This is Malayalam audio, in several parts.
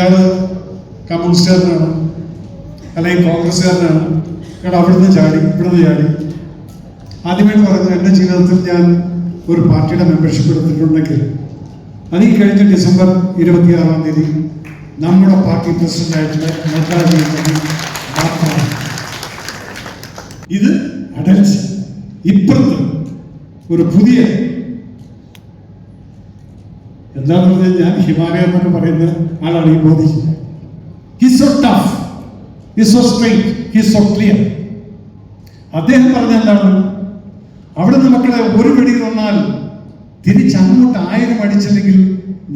ഇയാൾ കമ്മ്യൂണിസ്റ്റുകാരനാണ് അല്ലെങ്കിൽ കോൺഗ്രസ്സുകാരനാണ്, ഇയാൾ അവിടുന്ന് ചാടി ഇവിടുന്ന് ചാടി. ആദ്യമായിട്ട് പറയുന്നത് എൻ്റെ ജീവിതത്തിൽ ഞാൻ ഒരു പാർട്ടിയുടെ മെമ്പർഷിപ്പ് എടുത്തിട്ടുണ്ടെങ്കിൽ അത് ഈ കഴിഞ്ഞ ഡിസംബർ 26 നമ്മുടെ പാർട്ടി പ്രസിഡന്റായിട്ടുള്ള നദ്ദാജി മാത്രമാണ്. ഇത് അടച്ച് ഇപ്പുറത്ത് ഒരു പുതിയ എന്താ പറഞ്ഞാൽ ഞാൻ ഹിമാലയ എന്നൊക്കെ പറയുന്ന ആളാണ് ഈ Modiji. He's so tough, he's so straight, he's so clear. അദ്ദേഹം പറഞ്ഞ എന്താണ്, അവിടുന്ന് മക്കളെ ഒരു വെടി തന്നാൽ തിരിച്ചങ്ങോട്ട് 1000 അടിച്ചില്ലെങ്കിൽ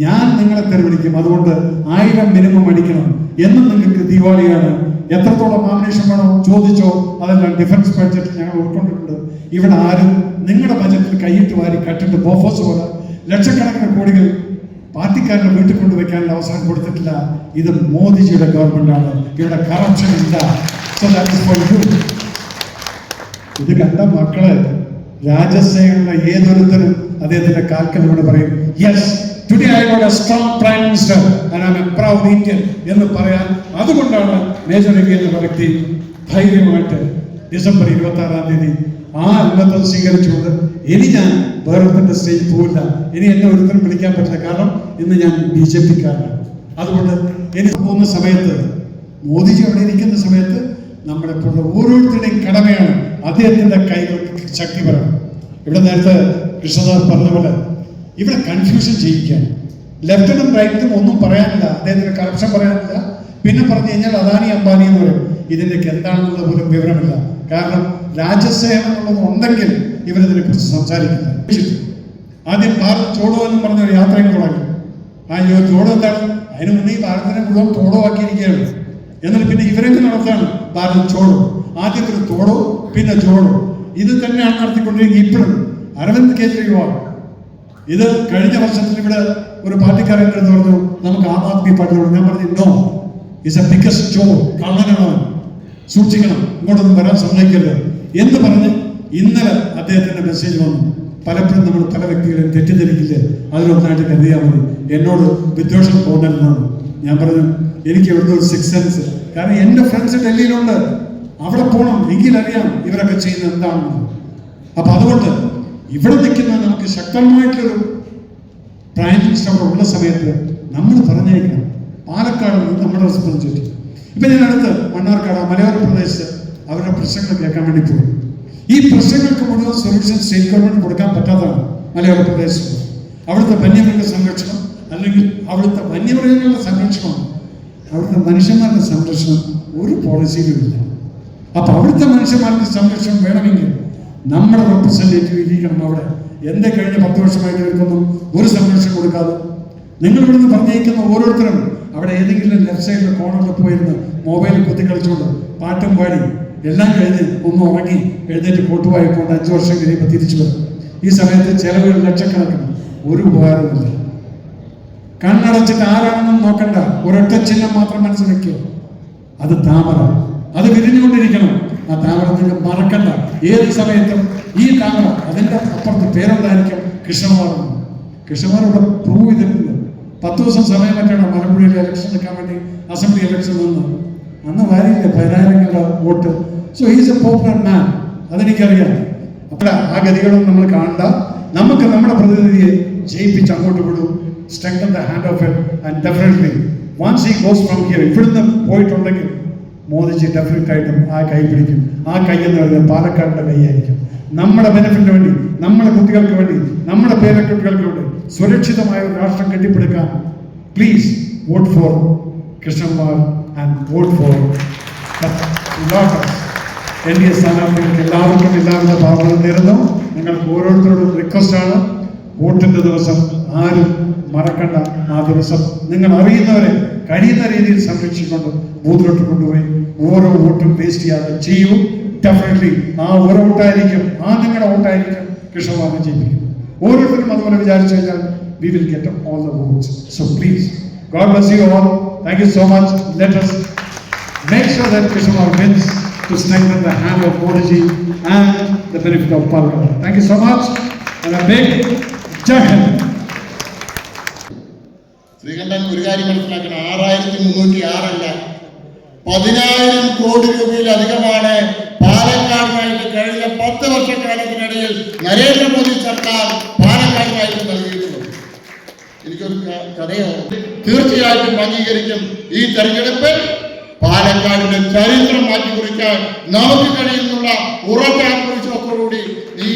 ഞാൻ നിങ്ങളെ തെരുവിളിക്കും, അതുകൊണ്ട് 1000 മിനിമം അടിക്കണം. എന്നും നിങ്ങൾക്ക് ദീപാവലിയാണ്. എത്രത്തോളം നോമിനേഷൻ വേണോ ചോദിച്ചോ, അതെല്ലാം ഡിഫൻസ് ബഡ്ജറ്റിൽ ഞങ്ങൾ ഉൾക്കൊണ്ടിട്ടുണ്ട്. ഇവിടെ ആരും നിങ്ങളുടെ ബജറ്റിൽ കൈയിട്ട് വാരി കട്ടിട്ട് ബോഫോസ് പോലെ ലക്ഷക്കണക്കിന് കോടികൾ പാർട്ടിക്കാരുടെ വീട്ടിൽ കൊണ്ടുവയ്ക്കാനുള്ള അവസരം കൊടുത്തിട്ടില്ല. ഇത് മോദിജിയുടെ ഗവൺമെന്റാണ്, ഇവിടെ കറപ്ഷൻ ഇല്ല. So that is for you. ഇത് കണ്ട മക്കള് രാജ്യസേനയുള്ള ഏതൊരുത്തരും അദ്ദേഹത്തിന്റെ കാൽക്കലോട് പറയും, yes today I got a strong prime minister and I am a proud Indian എന്ന് പറയാൻ. അതുകൊണ്ടാണ് മേജർ രവി എന്ന വ്യക്തി ധൈര്യമായിട്ട് ഡിസംബർ 26 ആ അംഗത്വം സ്വീകരിച്ചുകൊണ്ട് ഇനി ഞാൻ വേറൊരുത്തന്റെ സ്റ്റേജിൽ പോവില്ല, ഇനി എന്നെ ഒരുത്തരും വിളിക്കാൻ പറ്റില്ല, കാരണം ഇന്ന് ഞാൻ BJP-ക്കാരനാണ്. അതുകൊണ്ട് ഇനി പോകുന്ന സമയത്ത് മോദിജി അവിടെ ഇരിക്കുന്ന സമയത്ത് നമ്മളെപ്പോഴുള്ള ഓരോരുത്തരുടെയും കടമയാണ് അദ്ദേഹത്തിന്റെ കൈകൾക്ക് ശക്തി വരണം. ഇവിടെ നേരത്തെ കൃഷ്ണദാസ് പറഞ്ഞ പോലെ ഇവിടെ കൺഫ്യൂഷൻ ചെയ്യിക്കാൻ ലെഫ്റ്റനന്റ് റൈറ്റും ഒന്നും പറയാനില്ല, അദ്ദേഹത്തിന് കറപ്ഷൻ പറയാനില്ല. പിന്നെ പറഞ്ഞു കഴിഞ്ഞാൽ അദാനി അംബാനി എന്ന് പറയും. ഇതിൻ്റെയൊക്കെ എന്താണെന്നുള്ള പോലും വിവരമില്ല. കാരണം രാജ്യസേവനം എന്നുള്ളത് ഉണ്ടെങ്കിൽ ഇവരിതിനെ കുറിച്ച് സംസാരിക്കില്ല. ആദ്യം ഭാരത് ചോടോ എന്ന് പറഞ്ഞൊരു യാത്രയും തുടങ്ങി. ആ ചോടോ എന്താണ്? അതിനു മുന്നേ ഈ ഭാരതത്തിനെ മുഴുവൻ തോടോ ആക്കിയിരിക്കുകയാണ്. എന്നിട്ട് പിന്നെ ഇവരൊക്കെ നടത്താണ് ഭാരത് ചോടോ. ആദ്യത്തിൽ തോടോ, പിന്നെ ചോടോ. ഇത് തന്നെയാണ് നടത്തിക്കൊണ്ടിരിക്കുന്നത് ഇപ്പോഴും. അരവിന്ദ് കെജ്രിവാൾ ഇത് കഴിഞ്ഞ വർഷത്തിൽ ഇവിടെ ഒരു പാർട്ടിക്കാരൻ എന്ന് പറഞ്ഞു, നമുക്ക് ആം ആദ്മി പാർട്ടിയോട്. ഞാൻ പറഞ്ഞു നോ, ഇസ് എ ബിഗസ്റ്റ് ചോർ, കള്ളനാണ്, സൂക്ഷിക്കണം, ഇങ്ങോട്ടൊന്നും വരാൻ സമ്മതിക്കരുത് എന്ന് പറഞ്ഞ് ഇന്നലെ അദ്ദേഹത്തിന്റെ മെസ്സേജ് വന്നു. പലപ്പോഴും നമ്മൾ പല വ്യക്തികളെയും തെറ്റിദ്ധരിക്കില്ലേ, അതിലൊന്നായിട്ട് കരുതിയാൽ മതി. എന്നോട് വിദ്വേഷം തോന്നലെന്നാണ് ഞാൻ പറഞ്ഞു. എനിക്ക് ഇവിടുന്ന് ഒരു 6 സെൻസ്, കാരണം എൻ്റെ ഫ്രണ്ട്സ് ഡൽഹിയിലുണ്ട്, അവിടെ പോകണം, എങ്കിലറിയാം ഇവരൊക്കെ ചെയ്യുന്നത് എന്താണെന്ന്. അപ്പൊ അതുകൊണ്ട് ഇവിടെ നിൽക്കുന്ന നമുക്ക് ശക്തമായിട്ടൊരു പ്രൈം മിനിസ്റ്റർ അവിടെ ഉള്ള സമയത്ത് നമ്മൾ പറഞ്ഞേക്കണം. പാലക്കാട് നമ്മുടെ റെസ്പോൺസിബിലിറ്റി. ഇപ്പൊ ഞാൻ അടുത്ത് മണ്ണാർക്കാട് മലയോര പ്രദേശത്ത് അവരുടെ പ്രശ്നങ്ങൾ കേൾക്കാൻ വേണ്ടി പോയി. ഈ പ്രശ്നങ്ങൾക്ക് മുഴുവൻ സൊല്യൂഷൻ സ്റ്റേറ്റ് ഗവൺമെന്റ് കൊടുക്കാൻ പറ്റാത്തതാണ് മലയോര പ്രദേശത്ത്. അവിടുത്തെ വന്യമൃഗ സംരക്ഷണം, അല്ലെങ്കിൽ അവിടുത്തെ വന്യമൃഗങ്ങളുടെ സംരക്ഷണം, അവിടുത്തെ മനുഷ്യന്മാരുടെ സംരക്ഷണം ഒരു പോളിസിയിലും ഇല്ല. അപ്പൊ അവിടുത്തെ മനുഷ്യന്മാരുടെ സംരക്ഷണം വേണമെങ്കിൽ നമ്മുടെ റെപ്രസെന്റേറ്റീവ് ഇരിക്കണം അവിടെ. എന്റെ കഴിഞ്ഞ 10 വർഷമായിട്ട് ഇവർക്കൊന്നും ഒരു സംരക്ഷണം കൊടുക്കാതെ നിങ്ങൾ ഇവിടുന്ന് പറഞ്ഞേക്കുന്ന ഓരോരുത്തരും അവിടെ ഏതെങ്കിലും ലെഫ്റ്റ് സൈഡിലെ കോർണറിൽ പോയിരുന്ന് മൊബൈലിൽ കുത്തി കളിച്ചുകൊണ്ട് പാട്ടും പാടി എല്ലാം കഴിഞ്ഞ് ഒന്ന് ഉറങ്ങി എഴുന്നേറ്റ് കോട്ടുവായിക്കൊണ്ട് 5 വർഷം കഴിയുമ്പോൾ തിരിച്ചു വരും. ഈ സമയത്ത് ചെലവുകൾ ലക്ഷക്കണക്കിന്, ഒരു ഉപകാരമില്ല. കണ്ണടച്ചിട്ട് ആരാണെന്നും നോക്കണ്ട, ഒരൊറ്റ ചിഹ്നം മാത്രം മനസ്സിൽ വെക്കുക, അത് താമര. അത് വിരിഞ്ഞുകൊണ്ടിരിക്കണം. ആ താമര നിങ്ങൾ മറക്കണ്ട. ഏത് സമയത്തും ഈ താമര, അതിന്റെ അപ്പുറത്ത് പേരെന്തായിരിക്കും? കൃഷ്ണകുമാർ. കൃഷ്ണകുമാർ ഇവിടെ പ്രൂവ് ചെയ്തിട്ടുണ്ട്. 10 ദിവസം സമയം പറ്റണം മലമ്പുഴയിലെ ഇലക്ഷൻ നിൽക്കാൻ വേണ്ടി, അസംബ്ലി ഇലക്ഷൻ നിന്ന്. അന്ന് വാരിയില്ലേ 10,000 vote. So he's a popular man, അതെനിക്കറിയാം. അപ്പോൾ ആ ഗതികളൊന്നും നമ്മൾ കാണണ്ട. നമുക്ക് നമ്മുടെ പ്രതിനിധിയെ ജയിപ്പിച്ച് അങ്ങോട്ട് വിടും. Strengthen the hand of it and definitely once he goes from here, ഇവിടുന്ന് പോയിട്ടുണ്ടെങ്കിൽ മോദിജി ഡെഫിനറ്റ് ആയിട്ടും ആ കൈ പിടിക്കും. ആ കൈ എന്ന് പറയുന്നത് പാലക്കാടിന്റെ കൈയായിരിക്കും. നമ്മുടെ ബെനിഫിറ്റിന് വേണ്ടി, നമ്മുടെ കുട്ടികൾക്ക് വേണ്ടി, നമ്മുടെ പേരക്കുട്ടികൾക്ക് വേണ്ടി സുരക്ഷിതമായ ഒരു രാഷ്ട്രം കെട്ടിപ്പടുക്കാൻ please vote four Krishnakumar and vote four NDA സ്ഥാനാർത്ഥികൾക്ക് എല്ലാവർക്കും എല്ലാവിധ ഭാവങ്ങളും നേരുന്നു. നിങ്ങൾക്ക് ഓരോരുത്തരോടും റിക്വസ്റ്റാണ്, വോട്ടിന്റെ ദിവസം ആരും മറക്കണ്ട. ആ ദിവസം നിങ്ങൾ അറിയുന്നവരെ കഴിയുന്ന രീതിയിൽ സംരക്ഷിച്ചുകൊണ്ട് ബൂത്തിലോട്ട് കൊണ്ടുപോയി ഓരോ വോട്ടും വേസ്റ്റ് ചെയ്യാതെ ചെയ്യൂ. ഡെഫിനറ്റ്ലി ആ ഓരോ വോട്ടായിരിക്കും, ആ നിങ്ങളുടെ വോട്ടായിരിക്കും കൃഷ്ണകുമാറിനെ ജയിപ്പിക്കും. ഓരോരുത്തരും അതുപോലെ വിചാരിച്ചു കഴിഞ്ഞാൽ we will get all the votes. So please, God bless you all. Thank you so much. Let us make sure that Kishore wins to strengthen the hand of Modi and the benefit of Parliament. Thank you so much and a big Jai Hind. Sreekandan ഒരു കാര്യം മനസ്സിലാക്കണം, 6306 അല്ല, 10,000 കോടി രൂപയിലധികമാണ് പാലക്കാടിനായിട്ട് കഴിഞ്ഞ 10 വർഷക്കാലത്തിനിടയിൽ നരേന്ദ്രമോദി സർക്കാർ പാലക്കാടിനായിട്ട് നൽകിയിട്ടുള്ളത്. എനിക്കൊരു കഥയോ തീർച്ചയായിട്ടും അംഗീകരിക്കും. ഈ തെരഞ്ഞെടുപ്പിൽ പാലക്കാടിന്റെ ചരിത്രം മാറ്റിക്കുറിക്കാൻ നമുക്ക് കഴിയുന്നുള്ള ഉറച്ച ആത്മവിശ്വാസത്തോടുകൂടി ഈ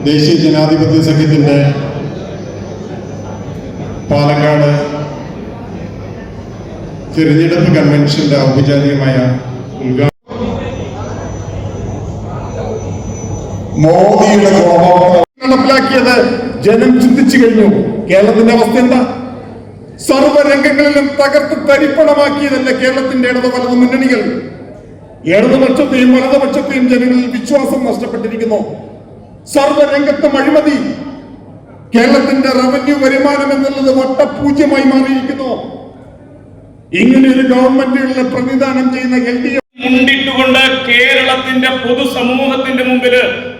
ദേശീയ ജനാധിപത്യ സഖ്യത്തിന്റെ പാലക്കാട് തിരഞ്ഞെടുപ്പ് കൺവെൻഷന്റെ ഔപചാരികമായ മോദിയുടെ നടപ്പിലാക്കിയത് ജനം ചിന്തിച്ചു കഴിഞ്ഞു. കേരളത്തിന്റെ അവസ്ഥ എന്താ? സർവ്വരംഗങ്ങളിലും തകർത്ത് തരിപ്പണമാക്കിയതല്ല കേരളത്തിന്റെ ഇടത് വലത് മുന്നണികൾ. ഇടതുപക്ഷത്തെയും വലതുപക്ഷത്തെയും ജനങ്ങളിൽ വിശ്വാസം നഷ്ടപ്പെട്ടിരിക്കുന്നു. സർവ്വരംഗത്തും അഴിമതി. കേരളത്തിന്റെ റവന്യൂ വരുമാനം എന്നുള്ളത് വട്ടപൂജ്യമായി മാറിയിരിക്കുന്നു. ഇങ്ങനെയൊരു ഗവൺമെന്റുകളെ പ്രതിദാനം ചെയ്യുന്ന LDF മുണ്ടിട്ടുകൊണ്ട് കേരളത്തിന്റെ പൊതുസമൂഹത്തിന്റെ മുമ്പിൽ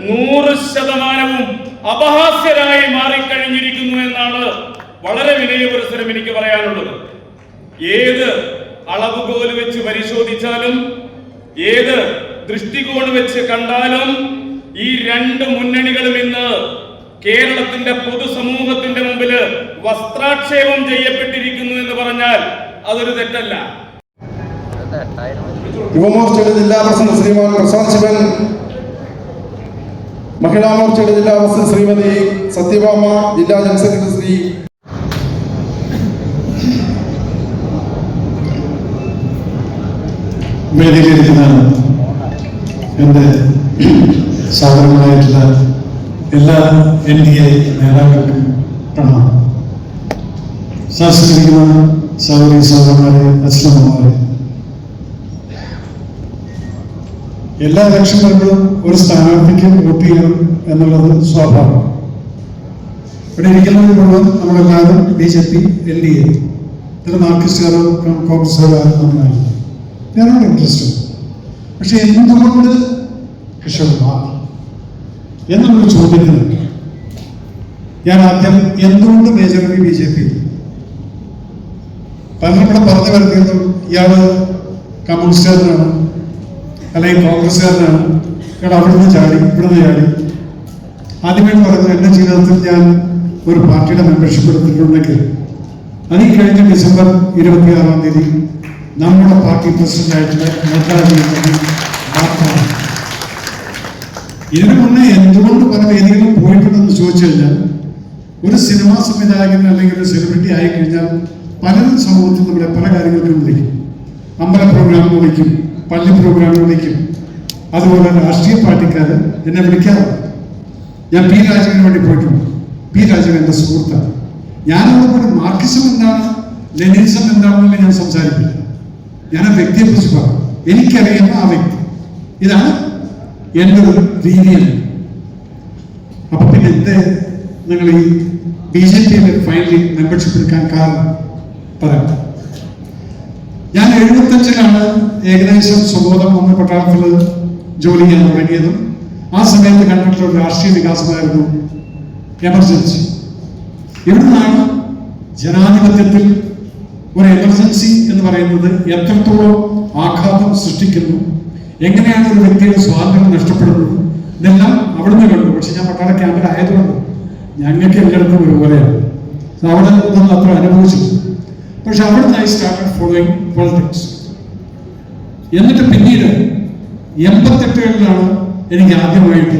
100% അപഹാസ്യരായി മാറിക്കഴിഞ്ഞിരിക്കുന്നു എന്നാണ് വളരെ വിനയപുരസ്സരം എനിക്ക് പറയാനുള്ളത്. ഏത് അളവുകോൽ വെച്ച് പരിശോധിച്ചാലും ഏത് ദൃഷ്ടികോൺ വെച്ച് കണ്ടാലും ഈ രണ്ട് മുന്നണികളും ഇന്ന് കേരളത്തിന്റെ പൊതുസമൂഹത്തിന്റെ മുമ്പിൽ വസ്ത്രാക്ഷേപം ചെയ്യപ്പെട്ടിരിക്കുന്നു എന്ന് പറഞ്ഞാൽ അതൊരു തെറ്റല്ല. യുവമോർച്ചയുടെ ജില്ലാ പ്രസിഡന്റ് ശ്രീമാൻ പ്രശാന്ത് ശിവൻ, മഹിളാ മോർച്ചയുടെ ജില്ലാ പ്രസിഡന്റ് ശ്രീമതി സത്യഭാമ, ജില്ലാ ജനറൽ സെക്രട്ടറി ശ്രീ വേദിയിലിരിക്കുന്ന എൻ്റെ സാധാരണമായിട്ടുള്ള എല്ലാ NDA നേതാക്കൾക്കും പ്രണാമം. ശാസ്ത്രിക്കുന്ന സഹോദരി സഹോദരന്മാരെ, അച്ഛനമ്മമാരെ, എല്ലാ ഇലക്ഷനുകളിലും ഒരു സ്ഥാനാർത്ഥിക്ക് വോട്ട് ചെയ്യണം എന്നുള്ളത് സ്വാഭാവികം. ഇവിടെ ഇരിക്കുന്നത് മുഴുവൻ നമ്മളെല്ലാവരും BJP, NDA, ഇതിൽ മാർക്സിസ്റ്റുകാരോ കോൺഗ്രസ്സുകാരോ നന്നായി ഞാനോട് ഇൻട്രസ്റ്റ്. പക്ഷെ എന്തുകൊണ്ട് കിഷോർമാർ എന്നുള്ളൊരു ചോദ്യത്തിന് ഞാൻ ആദ്യം എന്തുകൊണ്ട് മേജോറിറ്റി BJP? പലരും ഇവിടെ പറഞ്ഞു വരുന്നത് ഇയാള് കമ്മ്യൂണിസ്റ്റുകാരനാണ് അല്ലെങ്കിൽ കോൺഗ്രസ്സുകാരനാണ്, ഇയാൾ അവിടുന്ന് ചാടി ഇവിടുന്ന് ചാടി. ആദ്യമേ പറഞ്ഞു എൻ്റെ ജീവിതത്തിൽ ഞാൻ ഒരു പാർട്ടിയുടെ മെമ്പർഷിപ്പ് എടുത്തിട്ടുണ്ടെങ്കിൽ അത് ഈ കഴിഞ്ഞ ഡിസംബർ 26-ാം തീയതി നമ്മുടെ പാർട്ടി പ്രസിഡന്റായിട്ടുള്ള നേതാജി മാത്രമാണ്. ഇതിനു മുന്നേ എന്തുകൊണ്ട് പല വേദികളിലും പോയിട്ടുണ്ടെന്ന് ചോദിച്ചു കഴിഞ്ഞാൽ, ഒരു സിനിമാ സംവിധായകൻ അല്ലെങ്കിൽ ഒരു സെലിബ്രിറ്റി ആയിക്കഴിഞ്ഞാൽ പലരും സമൂഹത്തിൽ നമ്മളെ പല കാര്യങ്ങൾക്കും വിളിക്കും. അമ്പല പ്രോഗ്രാമിന് വിളിക്കും, പള്ളി പ്രോഗ്രാമിന് വിളിക്കും, അതുപോലെ രാഷ്ട്രീയ പാർട്ടിക്കാർ എന്നെ വിളിക്കാറുണ്ട്. ഞാൻ P. രാജീവിന് വേണ്ടി പോയിട്ടുണ്ട്. P. രാജീവ് എൻ്റെ സുഹൃത്താണ്. ഞാനവിടെ പോയി മാർക്സിസം എന്താണ്, ലെനിനിസം എന്താണെന്നല്ല ഞാൻ സംസാരിക്കില്ല. ഞാൻ ആ വ്യക്തിയെ കുറിച്ച് പറഞ്ഞു. എനിക്കറിയുന്ന ആ വ്യക്തി, ഇതാണ് എൻ്റെ ഒരു രീതിയാണ്. അപ്പൊ പിന്നെ എന്തേ നിങ്ങൾ ഈ BJP ഫൈനലി മെമ്പർഷിപ്പ് എടുക്കാൻ കാരണം പറയാം. ഞാൻ 75-ലാണ് ഏകദേശം സ്വബോധം വന്ന പട്ടാളത്തിൽ ജോലി ചെയ്യാൻ തുടങ്ങിയതും ആ സമയത്ത് കണ്ടിട്ടുള്ള ഒരു രാഷ്ട്രീയ വികാസമായിരുന്നു എമർജൻസി. ഇവിടുന്നാണ് ജനാധിപത്യത്തിൽ ഒരു എമർജൻസി എന്ന് പറയുന്നത് എത്രത്തോളം ആഘാതം സൃഷ്ടിക്കുന്നു, എങ്ങനെയാണ് ഒരു വ്യക്തിയുടെ സ്വാതന്ത്ര്യം നഷ്ടപ്പെടുന്നത് ഇതെല്ലാം അവിടുന്ന് കണ്ടു. പക്ഷെ ഞാൻ പട്ടാള ക്യാമ്പിൽ ആയതുകൊണ്ട് ഞങ്ങൾക്ക് എല്ലായിടത്തും ഒരുപോലെയാണ്. അവിടെ ഒന്നും അത്ര അനുഭവിച്ചില്ല. പക്ഷെ അവിടുന്ന് ഐ സ്റ്റാർട്ടഡ് ഫോളോയിങ് പൊളിറ്റിക്സ്. എന്നിട്ട് പിന്നീട് 88-കളിലാണ് എനിക്ക് ആദ്യമായിട്ട്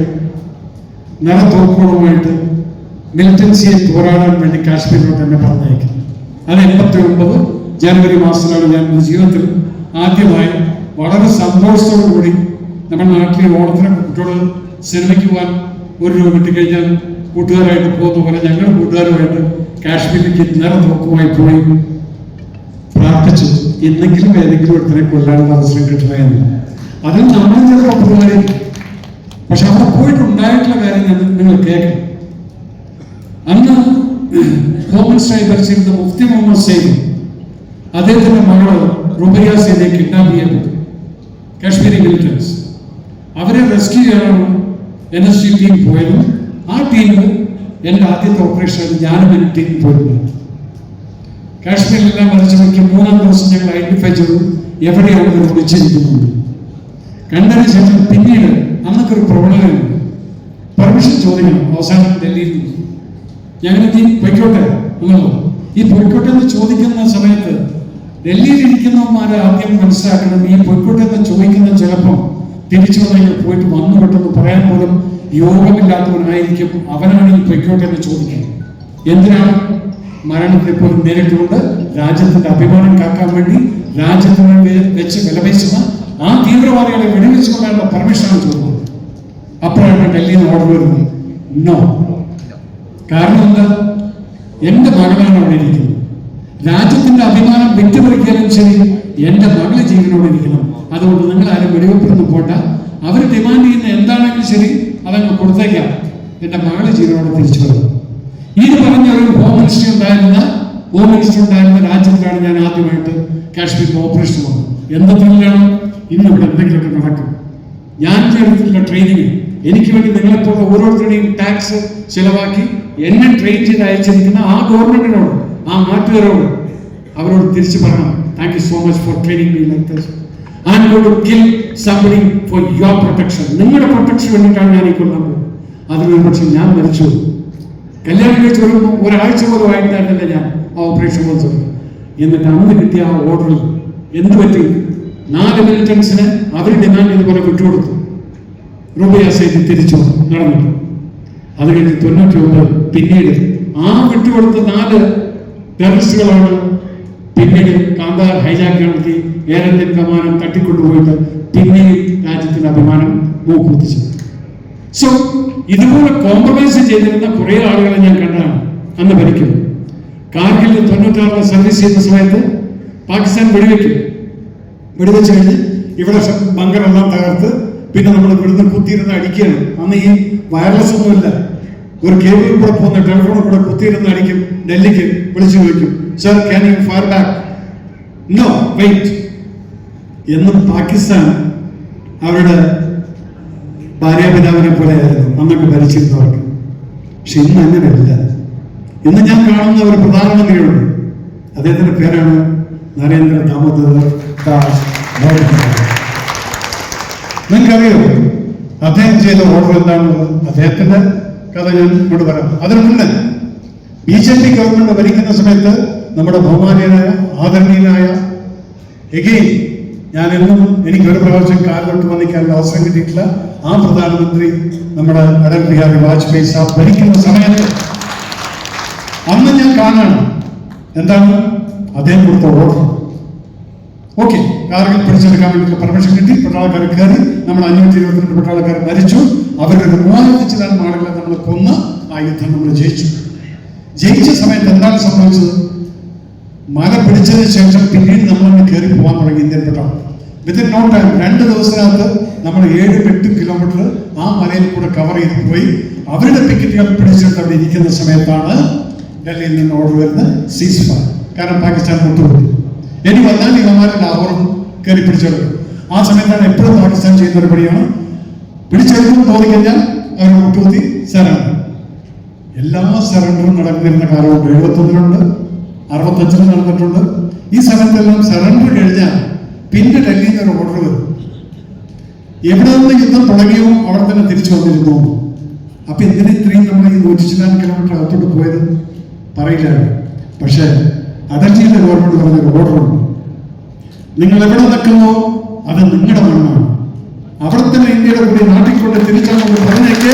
നിറത്തോക്കുകളുമായിട്ട് മിലിറ്റൻസിയെ പോരാടാൻ വേണ്ടി കാശ്മീരിലോട്ട് എന്നെ പറഞ്ഞയക്കുന്നത്. അത് 89 ജനുവരി മാസത്തിലാണ് ഞാൻ എൻ്റെ ജീവിതത്തിൽ ആദ്യമായി വളരെ സന്തോഷത്തോടു കൂടി നമ്മുടെ നാട്ടിലെ ഓണത്തിന് കുട്ടികൾ സിനിമയ്ക്ക് പോകാൻ 1 രൂപ കിട്ടിക്കഴിഞ്ഞാൽ കൂട്ടുകാരായിട്ട് പോകുന്ന പോലെ ഞങ്ങളുടെ കൂട്ടുകാരുമായിട്ട് കാശ്മീരിലേക്ക് നേരെ നോക്കുമായി പോയി പ്രാർത്ഥിച്ചു, എന്തെങ്കിലും ഏതെങ്കിലും ഒരുത്തനെ കൊല്ലാനുള്ള അവസരം കിട്ടണമെന്ന്. അതിൽ നമ്മൾ ചിലപ്പോൾ പിള്ളേരിക്കും, പക്ഷെ അവിടെ പോയിട്ടുണ്ടായിട്ടുള്ള കാര്യം നിങ്ങൾ കേൾക്കണം. അന്ന് ഹോം മിനിസ്റ്ററായി ഭരിച്ചിരുന്ന മുഫ്തി മുഹമ്മദ് സൈദ് അദ്ദേഹത്തിന്റെ മകള് റുബയ്യ സൈദിയെ കിഡ്നാപ്പ് ചെയ്യപ്പെട്ടു. കാശ്മീരി മിലിറ്റൻസ് അവരെ റെസ്ക്യൂ ചെയ്യാനാണ് NSG ടീം പോയത്. ആ ടീമിൽ എൻ്റെ ആദ്യത്തെ ഓപ്പറേഷൻ ഞാനും എൻ്റെ ടീം പോയിരുന്നു. കാശ്മീരിലെല്ലാം മരിച്ചവർക്ക് 3-ാം ദിവസം ഞങ്ങൾ ഐഡന്റിഫൈ ചെയ്തു എവിടെയാണ് ഇവർ വിളിച്ചിരിക്കുന്നത്. കണ്ടതിന് ശേഷം പിന്നീട് അന്നൊക്കെ ഒരു പ്രവണതയുണ്ട്, പെർമിഷൻ ചോദിക്കണം. അവസാനം ഡൽഹിയിൽ നിന്ന് ഞങ്ങൾ ഈ പൊയ്ക്കോട്ടെ എന്നുള്ളത്, ഈ പൊയ്ക്കോട്ടെ എന്ന് ചോദിക്കുന്ന സമയത്ത് ഡൽഹിയിൽ ഇരിക്കുന്നവന്മാരെ ആദ്യം മനസ്സിലാക്കണം, ഈ പൊയ്ക്കോട്ടെ എന്ന് ചോദിക്കുന്ന ചിലപ്പം തിരിച്ചു വന്നെങ്കിൽ പോയിട്ട് വന്നു പെട്ടെന്ന് പറയാൻ പോലും യോഗമില്ലാത്തവനായിരിക്കും അവനാണ് ഈ പൊയ്ക്കോട്ടെ എന്ന് ചോദിക്കുന്നത്. എന്തിനാണ്? മരണത്തെ പോലും നേരിട്ടുകൊണ്ട് രാജ്യത്തിന്റെ അഭിമാനം കാക്കാൻ വേണ്ടി രാജ്യത്തിന് വെച്ച് വിലപേശുന്ന ആ തീവ്രവാദികളെ വെടിവെച്ചുകൊണ്ടാണ് പെർമിഷനാണ് ചോദിക്കുന്നത്. അപ്പോഴാണ് ഡൽഹിയിൽ നിന്ന് ഓർഡർ വരുന്നത്. നോ. കാരണം എന്താ? എന്റെ മകളാണ് അവിടെ ഇരിക്കുന്നത്. രാജ്യത്തിന്റെ അഭിമാനം വിട്ടുപറിക്കാനും ശരി, എന്റെ മകളെ ജീവനോടെ ഇരിക്കണം. അതുകൊണ്ട് നിങ്ങൾ ആരും വെടിവെപ്പിനൊന്നും പോണ്ട. അവർ ഡിമാൻഡ് ചെയ്യുന്ന എന്താണെങ്കിലും ശരി അതങ്ങ് കൊടുത്തേക്കാം, എന്റെ മകളെ ജീവനോടെ തിരിച്ചു വരണം. ഇത് പറഞ്ഞ ഒരു ഹോം മിനിസ്റ്റർ ഉണ്ടായിരുന്ന രാജ്യത്തിലാണ് ഞാൻ ആദ്യമായിട്ട് കാശ്മീരിൽ ഓപ്പറേഷൻ വന്നത്. എന്തെങ്കിലാണ് ഇന്നിവിടെ എന്തെങ്കിലുമൊക്കെ നടക്കും. ഞാൻ ചെയ്തിട്ടുള്ള ട്രെയിനിങ് എനിക്ക് വേണ്ടി നിങ്ങളെപ്പോലെ ഓരോരുത്തരുടെയും ടാക്സ് ചെലവാക്കി എന്നെ ട്രെയിൻ ചെയ്ത് അയച്ചിരിക്കുന്ന ആ ഗവൺമെന്റിനോട്, ആ നാട്ടുകാരോട്, അവരോട് തിരിച്ചു പറയണം, thank you so much for training me like this. I am going to kill somebody for your protection. നിങ്ങളുടെ പ്രൊട്ടക്ഷൻ വേണ്ടിയിട്ടാണ് ഞാൻ ഈ കൊല്ലാൻ പോകുന്നത്. അതിനൊരു പക്ഷേ ഞാൻ മരിച്ചു. കല്യാണം കഴിച്ച് വരുമ്പോൾ ഒരാഴ്ച പോലും ആയിട്ടായിരുന്നില്ല ഞാൻ ആ ഓപ്പറേഷൻ പോകുന്നത്. എന്നിട്ട് അന്ന് കിട്ടിയ ആ ഓർഡറിൽ എന്ത് പറ്റി? 4 മിലിറ്റൻസിന് അവർ ഡിമാൻഡ് ചെയ്തപോലെ വിട്ടുകൊടുത്തു. റുബയ്യ സൈദ് തിരിച്ചു നടന്നു. അത് കഴിഞ്ഞ് 99 പിന്നീട് ആ വിട്ടുകൊടുത്ത 4 ടെററിസ്റ്റുകളാണ് പിന്നീട് കാന്താർ ഹൈജാക്ക് നടത്തി എയർ ഇന്ത്യൻ വിമാനം തട്ടിക്കൊണ്ടുപോയിട്ട് പിന്നീട് രാജ്യത്തിന്റെ അഭിമാനം മൂക്കുത്തിച്ചു. സോ ഇതുപോലെ കോംപ്രമൈസ് ചെയ്തിരുന്ന കുറെ ആളുകളെ ഞാൻ കണ്ടാണ് അന്ന് ഭരിക്കുന്നത്. കാർഗിലിൽ 96 സർവീസ് ചെയ്യുന്ന സമയത്ത് പാകിസ്ഥാൻ വെടിവെച്ച് കഴിഞ്ഞ് ഇവിടെ ബങ്കറെല്ലാം തകർത്ത് പിന്നെ നമ്മൾ ഇവിടുന്ന് കുത്തിയിരുന്ന് അടിക്കുകയാണ്. അന്ന് ഈ വയർലെസ് ഒന്നുമില്ല, ഒരു കേബിൾ കൂടെ പോകുന്ന ടെലിഫോണിൽ കൂടെ കുത്തിയിരുന്ന് അടിക്കും. ഡൽഹിക്ക് വിളിച്ചു ചോദിക്കും, sir can you fire back? No, wait. എന്നും പാകിസ്ഥാൻ അവരുടെ ഭാര്യാപിതാവിനെ പോലെയായിരുന്നു അന്നൊക്കെ ഭരിച്ചിരുന്നവർക്ക്. പക്ഷെ ഇന്ന് അങ്ങനെയല്ല. ഇന്ന് ഞാൻ കാണുന്ന ഒരു പ്രധാനമന്ത്രിയുണ്ട്, അദ്ദേഹത്തിന്റെ പേരാണ് നരേന്ദ്ര ദാമോദർ ദാസ് മോദി. നിങ്ങൾക്കറിയോ അദ്ദേഹം ചെയ്ത ഓർഡർ എന്താണെന്നത്? അദ്ദേഹത്തിന്റെ കഥ ഞാൻ ഇങ്ങോട്ട് പറയാം. അതിനു മുന്നേ BJP ഗവൺമെന്റ് ഭരിക്കുന്ന സമയത്ത് നമ്മുടെ ബഹുമാനീയനായ ആദരണീയനായ എഗെയിൻ ഞാൻ എന്നും എനിക്ക് ഒരു പ്രാവശ്യം കാലിലോട്ട് വന്നിക്കാനുള്ള അവസരം കിട്ടിയിട്ടില്ല, ആ പ്രധാനമന്ത്രി നമ്മുടെ അടൽ ബിഹാരി വാജ്പേയി സാബ് ഭരിക്കുന്ന സമയത്ത് അന്ന് ഞാൻ കാണാണ് എന്താണ് അദ്ദേഹം കൊടുത്ത ഓർഡർ. ഓക്കെ, കാർഗിൽ പിടിച്ചെടുക്കാൻ വേണ്ടിയിട്ടുള്ള പെർമിഷൻ കിട്ടി, പട്ടാളക്കാർ കയറി, നമ്മൾ 522 പട്ടാളക്കാർ മരിച്ചു. അവരുടെ 3000 ചില ആളുകളെ നമ്മൾ കൊന്ന് ആ യുദ്ധം നമ്മൾ ജയിച്ച സമയത്ത് എന്താണ് സംഭവിച്ചത്? മല പിടിച്ചതിന് ശേഷം പിന്നീട് നമ്മളൊന്ന് കയറി പോകാൻ തുടങ്ങി ഇന്ത്യൻ പട്ടാളം. വിത്തിൻ നോ ടൈം 2 ദിവസത്തിനകത്ത് നമ്മൾ 7-8 കിലോമീറ്റർ ആ മലയിൽ കൂടെ കവർ ചെയ്ത് പോയി അവരുടെ പിക്കറ്റുകൾ പിടിച്ചെടുത്ത് അവിടെ ഇരിക്കുന്ന സമയത്താണ് ഡൽഹിയിൽ നിന്ന് ഓർഡർ വരുന്നത് സീസ് ഫയർ. കാരണം പാകിസ്ഥാൻ വിട്ടുകൊടുത്തു. ഇനി വന്നാൽ ഇവന്മാരെ ലാഹോറും കയറി പിടിച്ചെടുക്കും. ആ സമയത്താണ് എപ്പോഴും പാകിസ്ഥാൻ ചെയ്യുന്ന ഒരു പടിയാണ്, പിടിച്ചെടുക്കുമെന്ന് തോന്നിക്കഴിഞ്ഞാൽ അവർ വിട്ടുകൊടുത്തി സറണ്ടർ. എല്ലാ സറണ്ടറും നടന്നിരുന്ന കാലമുണ്ട്. 71-ലുണ്ട്, 65-ൽ നടന്നിട്ടുണ്ട്. ഈ സമയത്തെല്ലാം സറണ്ടർ കഴിഞ്ഞാൽ പിന്നെ ഡൽഹിയിൽ നിന്ന് ഒരു ഓർഡർ വരും, എവിടെ നിന്ന് യുദ്ധം തുടങ്ങിയോ അവിടെ തന്നെ തിരിച്ചു വന്നിരുന്നു. അപ്പൊ എന്തിനാ ഇത്രയും നമ്മൾ ഈ 104 കിലോമീറ്റർ അകത്തോട്ട് പോയത് പറയില്ല. പക്ഷെ അടൽജിയുടെ ഗവൺമെന്റ് പറഞ്ഞൊരു ഓർഡറുണ്ട്, നിങ്ങൾ എവിടെ നിൽക്കുന്നോ അത് നിങ്ങളുടെ മണ്ണാണ്, അവിടെ തന്നെ ഇന്ത്യയുടെ കൂടി നാട്ടിൽ കൊണ്ട് തിരിച്ചങ്ങോട്ട് പറഞ്ഞേക്ക്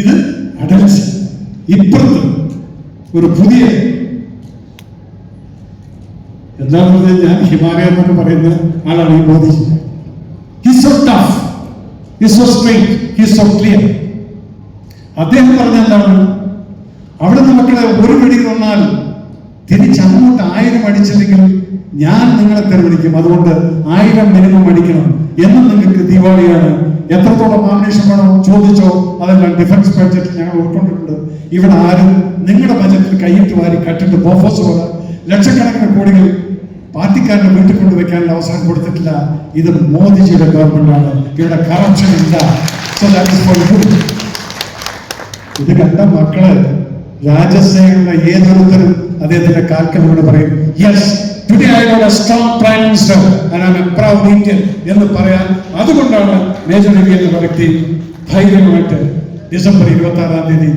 ഇത് അടൽജി. ഇപ്പുറത്ത് ഒരു പുതിയ എന്താണെന്ന് പറഞ്ഞാൽ ഞാൻ ഹിമാലയം എന്നൊക്കെ പറയുന്ന ആളാണ് ഈ Modiji. He's so tough, he's so straight, he's so clear. അദ്ദേഹം പറഞ്ഞ എന്താണ്, അവിടെ മക്കളെ ഒരു വെടി വന്നാൽ തിരിച്ചങ്ങോട്ട് 1000 അടിച്ചില്ലെങ്കിൽ ഞാൻ നിങ്ങളെ തെരഞ്ഞെടുക്കും, അതുകൊണ്ട് 1000 മിനിമം അടിക്കണം എന്ന് നിങ്ങൾക്ക് ദിവാളിയാണ്. എത്രത്തോളം ആംബിഷൻ വേണോ ചോദിച്ചോ, അതെല്ലാം ഡിഫൻസ് ബഡ്ജറ്റിൽ ഞങ്ങൾ ഉൾക്കൊണ്ടിട്ടുണ്ട്. ഇവിടെ ആരും നിങ്ങളുടെ ബജറ്റിൽ കൈയിട്ട് വാരി കട്ടിട്ട് ബോഫോസ് പോലെ ലക്ഷക്കണക്കിന് കോടികൾ പാർട്ടിക്കാരുടെ വീട്ടിൽ കൊണ്ടുവയ്ക്കാനുള്ള അവസരം കൊടുത്തിട്ടില്ല. ഇത് മോദിജിയുടെ ഗവൺമെന്റാണ്, ഇവിടെ കറപ്ഷൻ ഇല്ല. ഇത് കണ്ട മക്കള് രാജസേനയുടെ ഏതൊരുത്തരും അദ്ദേഹത്തിന്റെ കാൽക്കലോട് പറയും, yes today I got a strong prime minister and I am a proud Indian എന്ന് പറയാൻ. അതുകൊണ്ടാണ് മേജർ രവി എന്ന വ്യക്തി ധൈര്യമായിട്ട് ഡിസംബർ 26-ാം തീയതി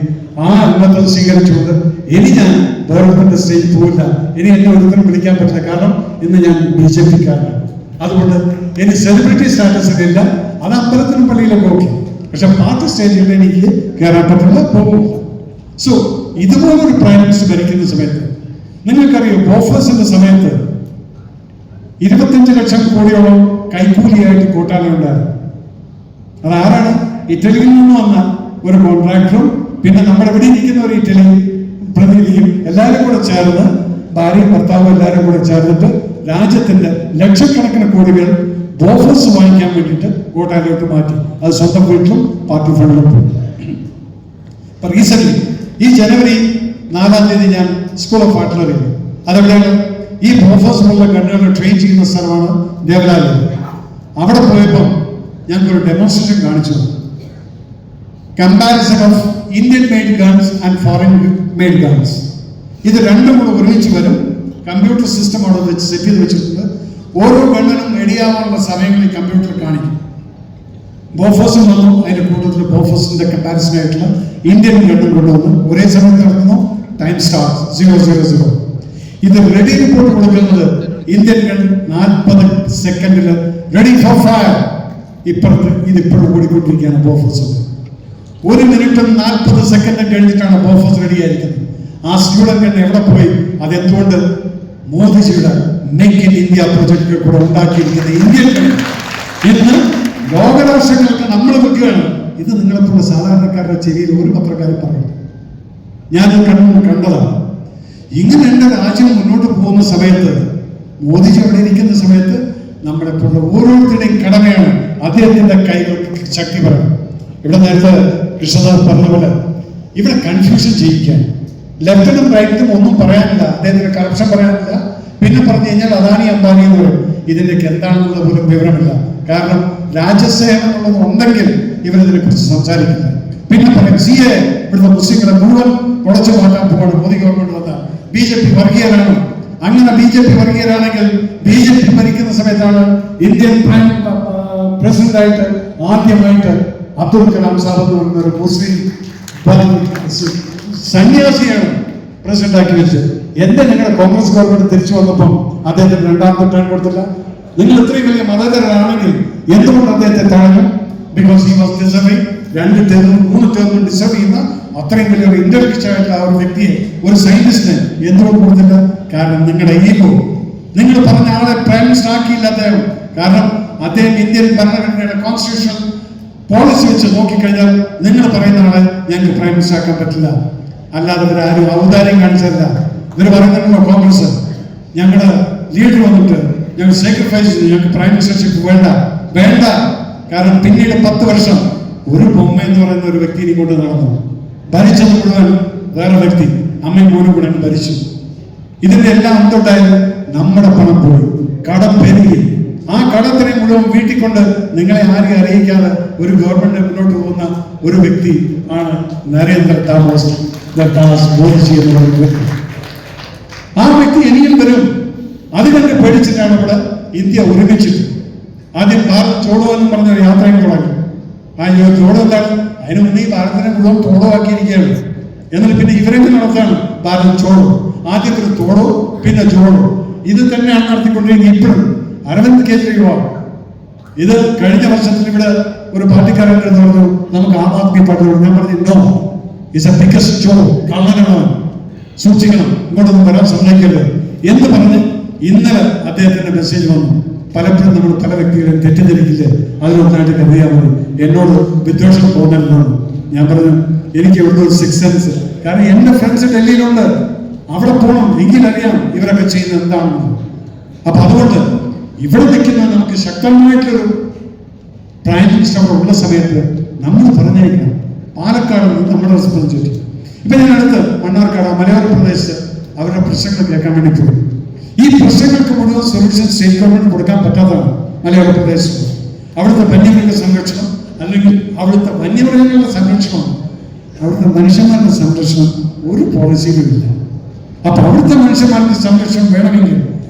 ആ അംഗത്വം സ്വീകരിച്ചുകൊണ്ട് ഇനി ഞാൻ ഗവൺമെന്റ് സ്റ്റേജിൽ പോയില്ല, ഇനി എന്നെ ഒരുത്തരം വിളിക്കാൻ പറ്റില്ല, കാരണം ഇന്ന് ഞാൻ BJP-ക്കാരനാണ്. അതുകൊണ്ട് ഇനി സെലിബ്രിറ്റി സ്റ്റാറ്റസിലില്ല, അത് അമ്പലത്തിനും പള്ളിയിലൊക്കെ ഓക്കെ, പക്ഷെ പാർട്ടി സ്റ്റേജിൽ എനിക്ക് കയറാൻ പറ്റില്ല, പോകും. സോ ഇതുപോലൊരു പ്രൈം മിനിസ്റ്റർ ഭരിക്കുന്ന സമയത്ത് നിങ്ങൾക്കറിയാം, ബോഫേഴ്സിന്റെ സമയത്ത് 25 ലക്ഷം കോടിയോളം കൈക്കൂലിയായിട്ട് കൂട്ടാതെ ഉണ്ടായിരുന്നു. അതാരാണ്? ഇറ്റലിയിൽ നിന്ന് വന്ന ഒരു കോൺട്രാക്ടറും പിന്നെ നമ്മുടെ ഇവിടെ ഇരിക്കുന്ന ഒരു ഇറ്റലി പ്രതിനിധിയും എല്ലാവരും കൂടെ ചേർന്ന്, ഭാര്യയും ഭർത്താവും എല്ലാവരും കൂടെ ചേർന്നിട്ട് രാജ്യത്തിന്റെ ലക്ഷക്കണക്കിന് കോടികൾ ബോഫേഴ്സ് വാങ്ങിക്കാൻ വേണ്ടിയിട്ട് കോട്ടായിലോട്ട് മാറ്റി. അത് സ്വന്തം വീട്ടിലും പാർട്ടി ഫണ്ടിലും പോയി. ഇപ്പൊ റീസെന്റ് ഈ ജനുവരി 4-ാം തീയതി ഞാൻ സ്കൂൾ ഓഫ് ആർട്ടിലറി, അതെവിടെയാണ്? ഈ ബോഫേഴ്സ് പോലുള്ള ഗണ്ണുകൾ ട്രെയിൻ ചെയ്യുന്ന സ്ഥലമാണ് ദേവലാലി. അവിടെ പോയപ്പോൾ ഞങ്ങൾക്കൊരു ഡെമോൺസ്ട്രേഷൻ കാണിച്ചു. Comparison of Indian made guns and foreign made guns. ഇത് രണ്ടും കൂടെ ഒരുമിച്ച് വരും. കമ്പ്യൂട്ടർ സിസ്റ്റം അവിടെ വെച്ച് സെറ്റ് ചെയ്ത് വെച്ചിട്ടുണ്ട്. ഓരോ ഗണ്ണിനും റെഡിയാവാനുള്ള സമയങ്ങളിൽ കമ്പ്യൂട്ടർ കാണിക്കും. ബോഫേഴ്സും വന്നു, അതിന്റെ കൂട്ടത്തിൽ ബോഫേഴ്സിന്റെ കമ്പാരിസൺ ആയിട്ടുള്ള ഇന്ത്യൻ ഗണ്ണും കൊണ്ടുവന്ന് ഒരേ സമയത്ത് നടത്തുന്നു. Time start 000. ഇത് റെഡി റിപ്പോർട്ട് കൊടുക്കുന്നത് ഇന്ത്യൻ ഗൺ 40 സെക്കൻഡിൽ റെഡി ഫോർ ഫയർ. ഇപ്പുറത്ത് ഇതിപ്പോഴും ഓടിക്കൊണ്ടിരിക്കുകയാണ് ബോഫേഴ്സ്. 1 മിനിറ്റും 40 സെക്കൻഡും കഴിഞ്ഞിട്ടാണ് ബോഫേഴ്സ് റെഡി ആയിരിക്കുന്നത്. ആ സ്റ്റുഡന്റ് ഗൺ എവിടെ പോയി? അതെന്തുകൊണ്ട്? മോദിജിയുടെ മേക്ക് ഇൻ ഇന്ത്യ പ്രൊജക്ടിൽ കൂടെ ഉണ്ടാക്കിയിരിക്കുന്ന ഇന്ത്യൻ ഗൺ ഇന്ന് ലോകരാഷ്ട്രങ്ങൾക്ക് നമ്മൾ വെക്കുകയാണ്. ഇത് നിങ്ങളെപ്പോലുള്ള സാധാരണക്കാരുടെ ചെവിയിൽ ഒരു പത്രക്കാരൻ പറയും. ഞാൻ കണ്ടതാണ്. ഇങ്ങനെ എന്റെ രാജ്യം മുന്നോട്ട് പോകുന്ന സമയത്ത്, മോദിജി അവിടെ ഇരിക്കുന്ന സമയത്ത്, നമ്മളെപ്പോലുള്ള ഓരോരുത്തരുടെയും കടമയാണ് അദ്ദേഹത്തിന്റെ കൈകൾക്ക് ശക്തി പറയും. ഇവിടെ നേരത്തെ കൃഷ്ണദാസ് പറഞ്ഞ പോലെ ഇവിടെ കൺഫ്യൂഷൻ ചെയ്യിക്കാൻ ലെഫ്റ്റിനും റൈറ്റിനും ഒന്നും പറയാനില്ല, അദ്ദേഹത്തിന്റെ കറപ്ഷൻ പറയാനില്ല. പിന്നെ പറഞ്ഞു കഴിഞ്ഞാൽ അദാനി അംബാനി എന്ന് പറയും. ഇതിന്റെയൊക്കെ എന്താണെന്നുള്ള പോലും വിവരമില്ല. കാരണം രാജ്യസേവനം എന്നുള്ളത് ഉണ്ടെങ്കിൽ ഇവരിതിനെ കുറിച്ച് സംസാരിക്കില്ല. പിന്നെ പറയും CA ഇവിടുത്തെ മുസ്ലിങ്ങളെ മുഴുവൻ ഉടച്ചു മാറ്റാൻ പോവാണ് മോദി ഗവൺമെന്റ് വന്ന. BJP വർഗീയരാണ്. അങ്ങനെ BJP വർഗീയരാണെങ്കിൽ BJP ഭരിക്കുന്ന സമയത്താണ് ഇന്ത്യൻ പ്രസിഡന്റായിട്ട് ആദ്യമായിട്ട് അബ്ദുൽ കലാം സാഹിബ് എന്ന് പറയുന്ന ഒരു മുസ്ലിം സന്യാസിയാണ് പ്രസിഡന്റ് ആക്കി വെച്ചത്. നിങ്ങളുടെ കോൺഗ്രസ് ഗവൺമെന്റ് തിരിച്ചു വന്നപ്പം അദ്ദേഹത്തിന് 2ാമത്തെ ടേൺ കൊടുത്തില്ല. നിങ്ങൾ ഇത്രയും വലിയ മതേതരനാണെങ്കിൽ എന്തുകൊണ്ട് അദ്ദേഹത്തെ തടഞ്ഞു? Because he was deserving. 2 ടേമും 3 ടേമും ഡിസർവ് ചെയ്യുന്ന അത്രയും വലിയ ഒരു ഇന്റലക്ച്വൽ ആയിട്ടുള്ള ആ ഒരു വ്യക്തിയെ, ഒരു സയന്റിസ്റ്റിനെ എന്തുകൊണ്ട് കൊടുത്തില്ല? കാരണം നിങ്ങളുടെ ഈഗോ. നിങ്ങൾ പറഞ്ഞ ആളെ പ്രൈം മിനിസ്റ്റർ ആക്കിയില്ല അദ്ദേഹം. കാരണം അദ്ദേഹം ഇന്ത്യൻ ഭരണഘടനയുടെ കോൺസ്റ്റിറ്റ്യൂഷൻ പോളിസി വെച്ച് നോക്കിക്കഴിഞ്ഞാൽ നിങ്ങൾ പറയുന്ന ആളെ ഞങ്ങൾക്ക് പ്രൈം മിനിസ്റ്റർ ആക്കാൻ പറ്റില്ല. അല്ലാതെ ഇവരാരും ഔദാര്യം കാണിച്ചല്ല. ഇവർ പറയുന്നുണ്ടല്ലോ, കോൺഗ്രസ് ഞങ്ങളുടെ ലീഡർ വന്നിട്ട് ഞങ്ങൾ സാക്രിഫൈസ് ചെയ്തു, ഞങ്ങൾക്ക് പ്രൈം മിനിസ്റ്റർഷിപ്പ് വേണ്ട. കാരണം പിന്നീട് 10 വർഷം ഒരു ബൊമ്മ എന്ന് പറയുന്ന ഒരു വ്യക്തിയെ കൊണ്ട് നടന്നു. ഭരിച്ചത് മുഴുവൻ വേറെ വ്യക്തി, അമ്മയും മോനും കൂടെ ഭരിച്ചു. ഇതിന്റെ എല്ലാം എന്തുണ്ടായത്? നമ്മുടെ പണം പോയി, കടം പെരുകി. ആ കടത്തിനെ മുഴുവൻ വീട്ടിൽ കൊണ്ട് നിങ്ങളെ ആരെയും അറിയിക്കാതെ ഒരു ഗവൺമെന്റ് മുന്നോട്ട് പോകുന്ന ഒരു വ്യക്തി ആണ് നരേന്ദ്ര ദാമോസ് മോദിജി എന്ന് പറയുന്ന വ്യക്തി. ആ വ്യക്തി ഇനിയും വരും. അതുകൊണ്ട് പേടിച്ചിട്ടാണ് ഇവിടെ ഇന്ത്യ ഒരുമിച്ചിട്ട് ആദ്യം ഭാരത് ചോടോ എന്ന് പറഞ്ഞ ഒരു യാത്രയും തുടങ്ങി. ആ ചോടോ എന്താണ്? അതിനു മുന്നേ ഈ ഭാരതത്തിനെ മുഴുവൻ തോടോ ആക്കിയിരിക്കുകയാണ്. എന്നിട്ട് പിന്നെ ഇവരൊക്കെ നടത്താണ് ഭാരത് ചോടോ. ആദ്യത്തെ ഒരു തോടോ, പിന്നെ ചോടോ. ഇത് തന്നെയാണ് നടത്തിക്കൊണ്ടിരിക്കുന്നത് ഇപ്പോഴും. അരവിന്ദ് കേജ്രിവാൾ ഇത് കഴിഞ്ഞ വർഷത്തിൽ ഇവിടെ ഒരു പാർട്ടിക്കാരൻ പറഞ്ഞു നമുക്ക് ആം ആദ്മി പാർട്ടിയോട്. ഞാൻ പറഞ്ഞു നോ, ഇസ് എ ബിഗസ്റ്റ് ചോടോ, കള്ളനാണ്, സൂക്ഷിക്കണം, ഇങ്ങോട്ടൊന്നും വരാൻ സമ്മതിക്കരുത് എന്ന് പറഞ്ഞ് ഇന്നലെ അദ്ദേഹത്തിന്റെ മെസ്സേജ് വന്നു. പലപ്പോഴും നമ്മൾ പല വ്യക്തികളെയും തെറ്റിദ്ധരിക്കില്ലേ, അതിലൊന്നായിട്ട് കരുതിയാൽ മതി, എന്നോട് വിദ്വേഷം തോന്നരുതെന്നാണ് ഞാൻ പറഞ്ഞു. എനിക്ക് ഇവിടുത്തെ ഒരു 6 സെൻസ്, കാരണം എന്റെ ഫ്രണ്ട്സ് ഡൽഹിയിലുണ്ട്, അവിടെ പോകണം, എങ്കിലറിയാം ഇവരൊക്കെ ചെയ്യുന്നത് എന്താണെന്ന്. അപ്പൊ അതുകൊണ്ട് ഇവിടെ നിൽക്കുന്ന നമുക്ക് ശക്തമായിട്ടൊരു പ്രൈം മിനിസ്റ്റർ ഉള്ള സമയത്ത് നമ്മൾ പറഞ്ഞേക്കണം പാലക്കാട് നിന്ന് നമ്മുടെ റെസ്പോൺസിബിലിറ്റി. ഇപ്പൊ ഞാൻ അടുത്ത് മണ്ണാർക്കാട് മലയോര പ്രദേശത്ത് അവരുടെ പ്രശ്നങ്ങൾ കേൾക്കാൻ വേണ്ടി പോയി. ഈ പ്രശ്നങ്ങൾക്ക് മുഴുവൻ സൊല്യൂഷൻ സ്റ്റേറ്റ് ഗവൺമെന്റ് കൊടുക്കാൻ പറ്റാത്തതാണ് മലയോര പ്രദേശത്ത്. അവിടുത്തെ വന്യമൃഗ സംരക്ഷണം, അല്ലെങ്കിൽ അവിടുത്തെ വന്യമൃഗങ്ങളുടെ സംരക്ഷണം, അവിടുത്തെ മനുഷ്യന്മാരുടെ സംരക്ഷണം ഒരു പോളിസിയിലുമില്ല. അപ്പൊ അവിടുത്തെ മനുഷ്യന്മാരുടെ സംരക്ഷണം വേണമെങ്കിൽ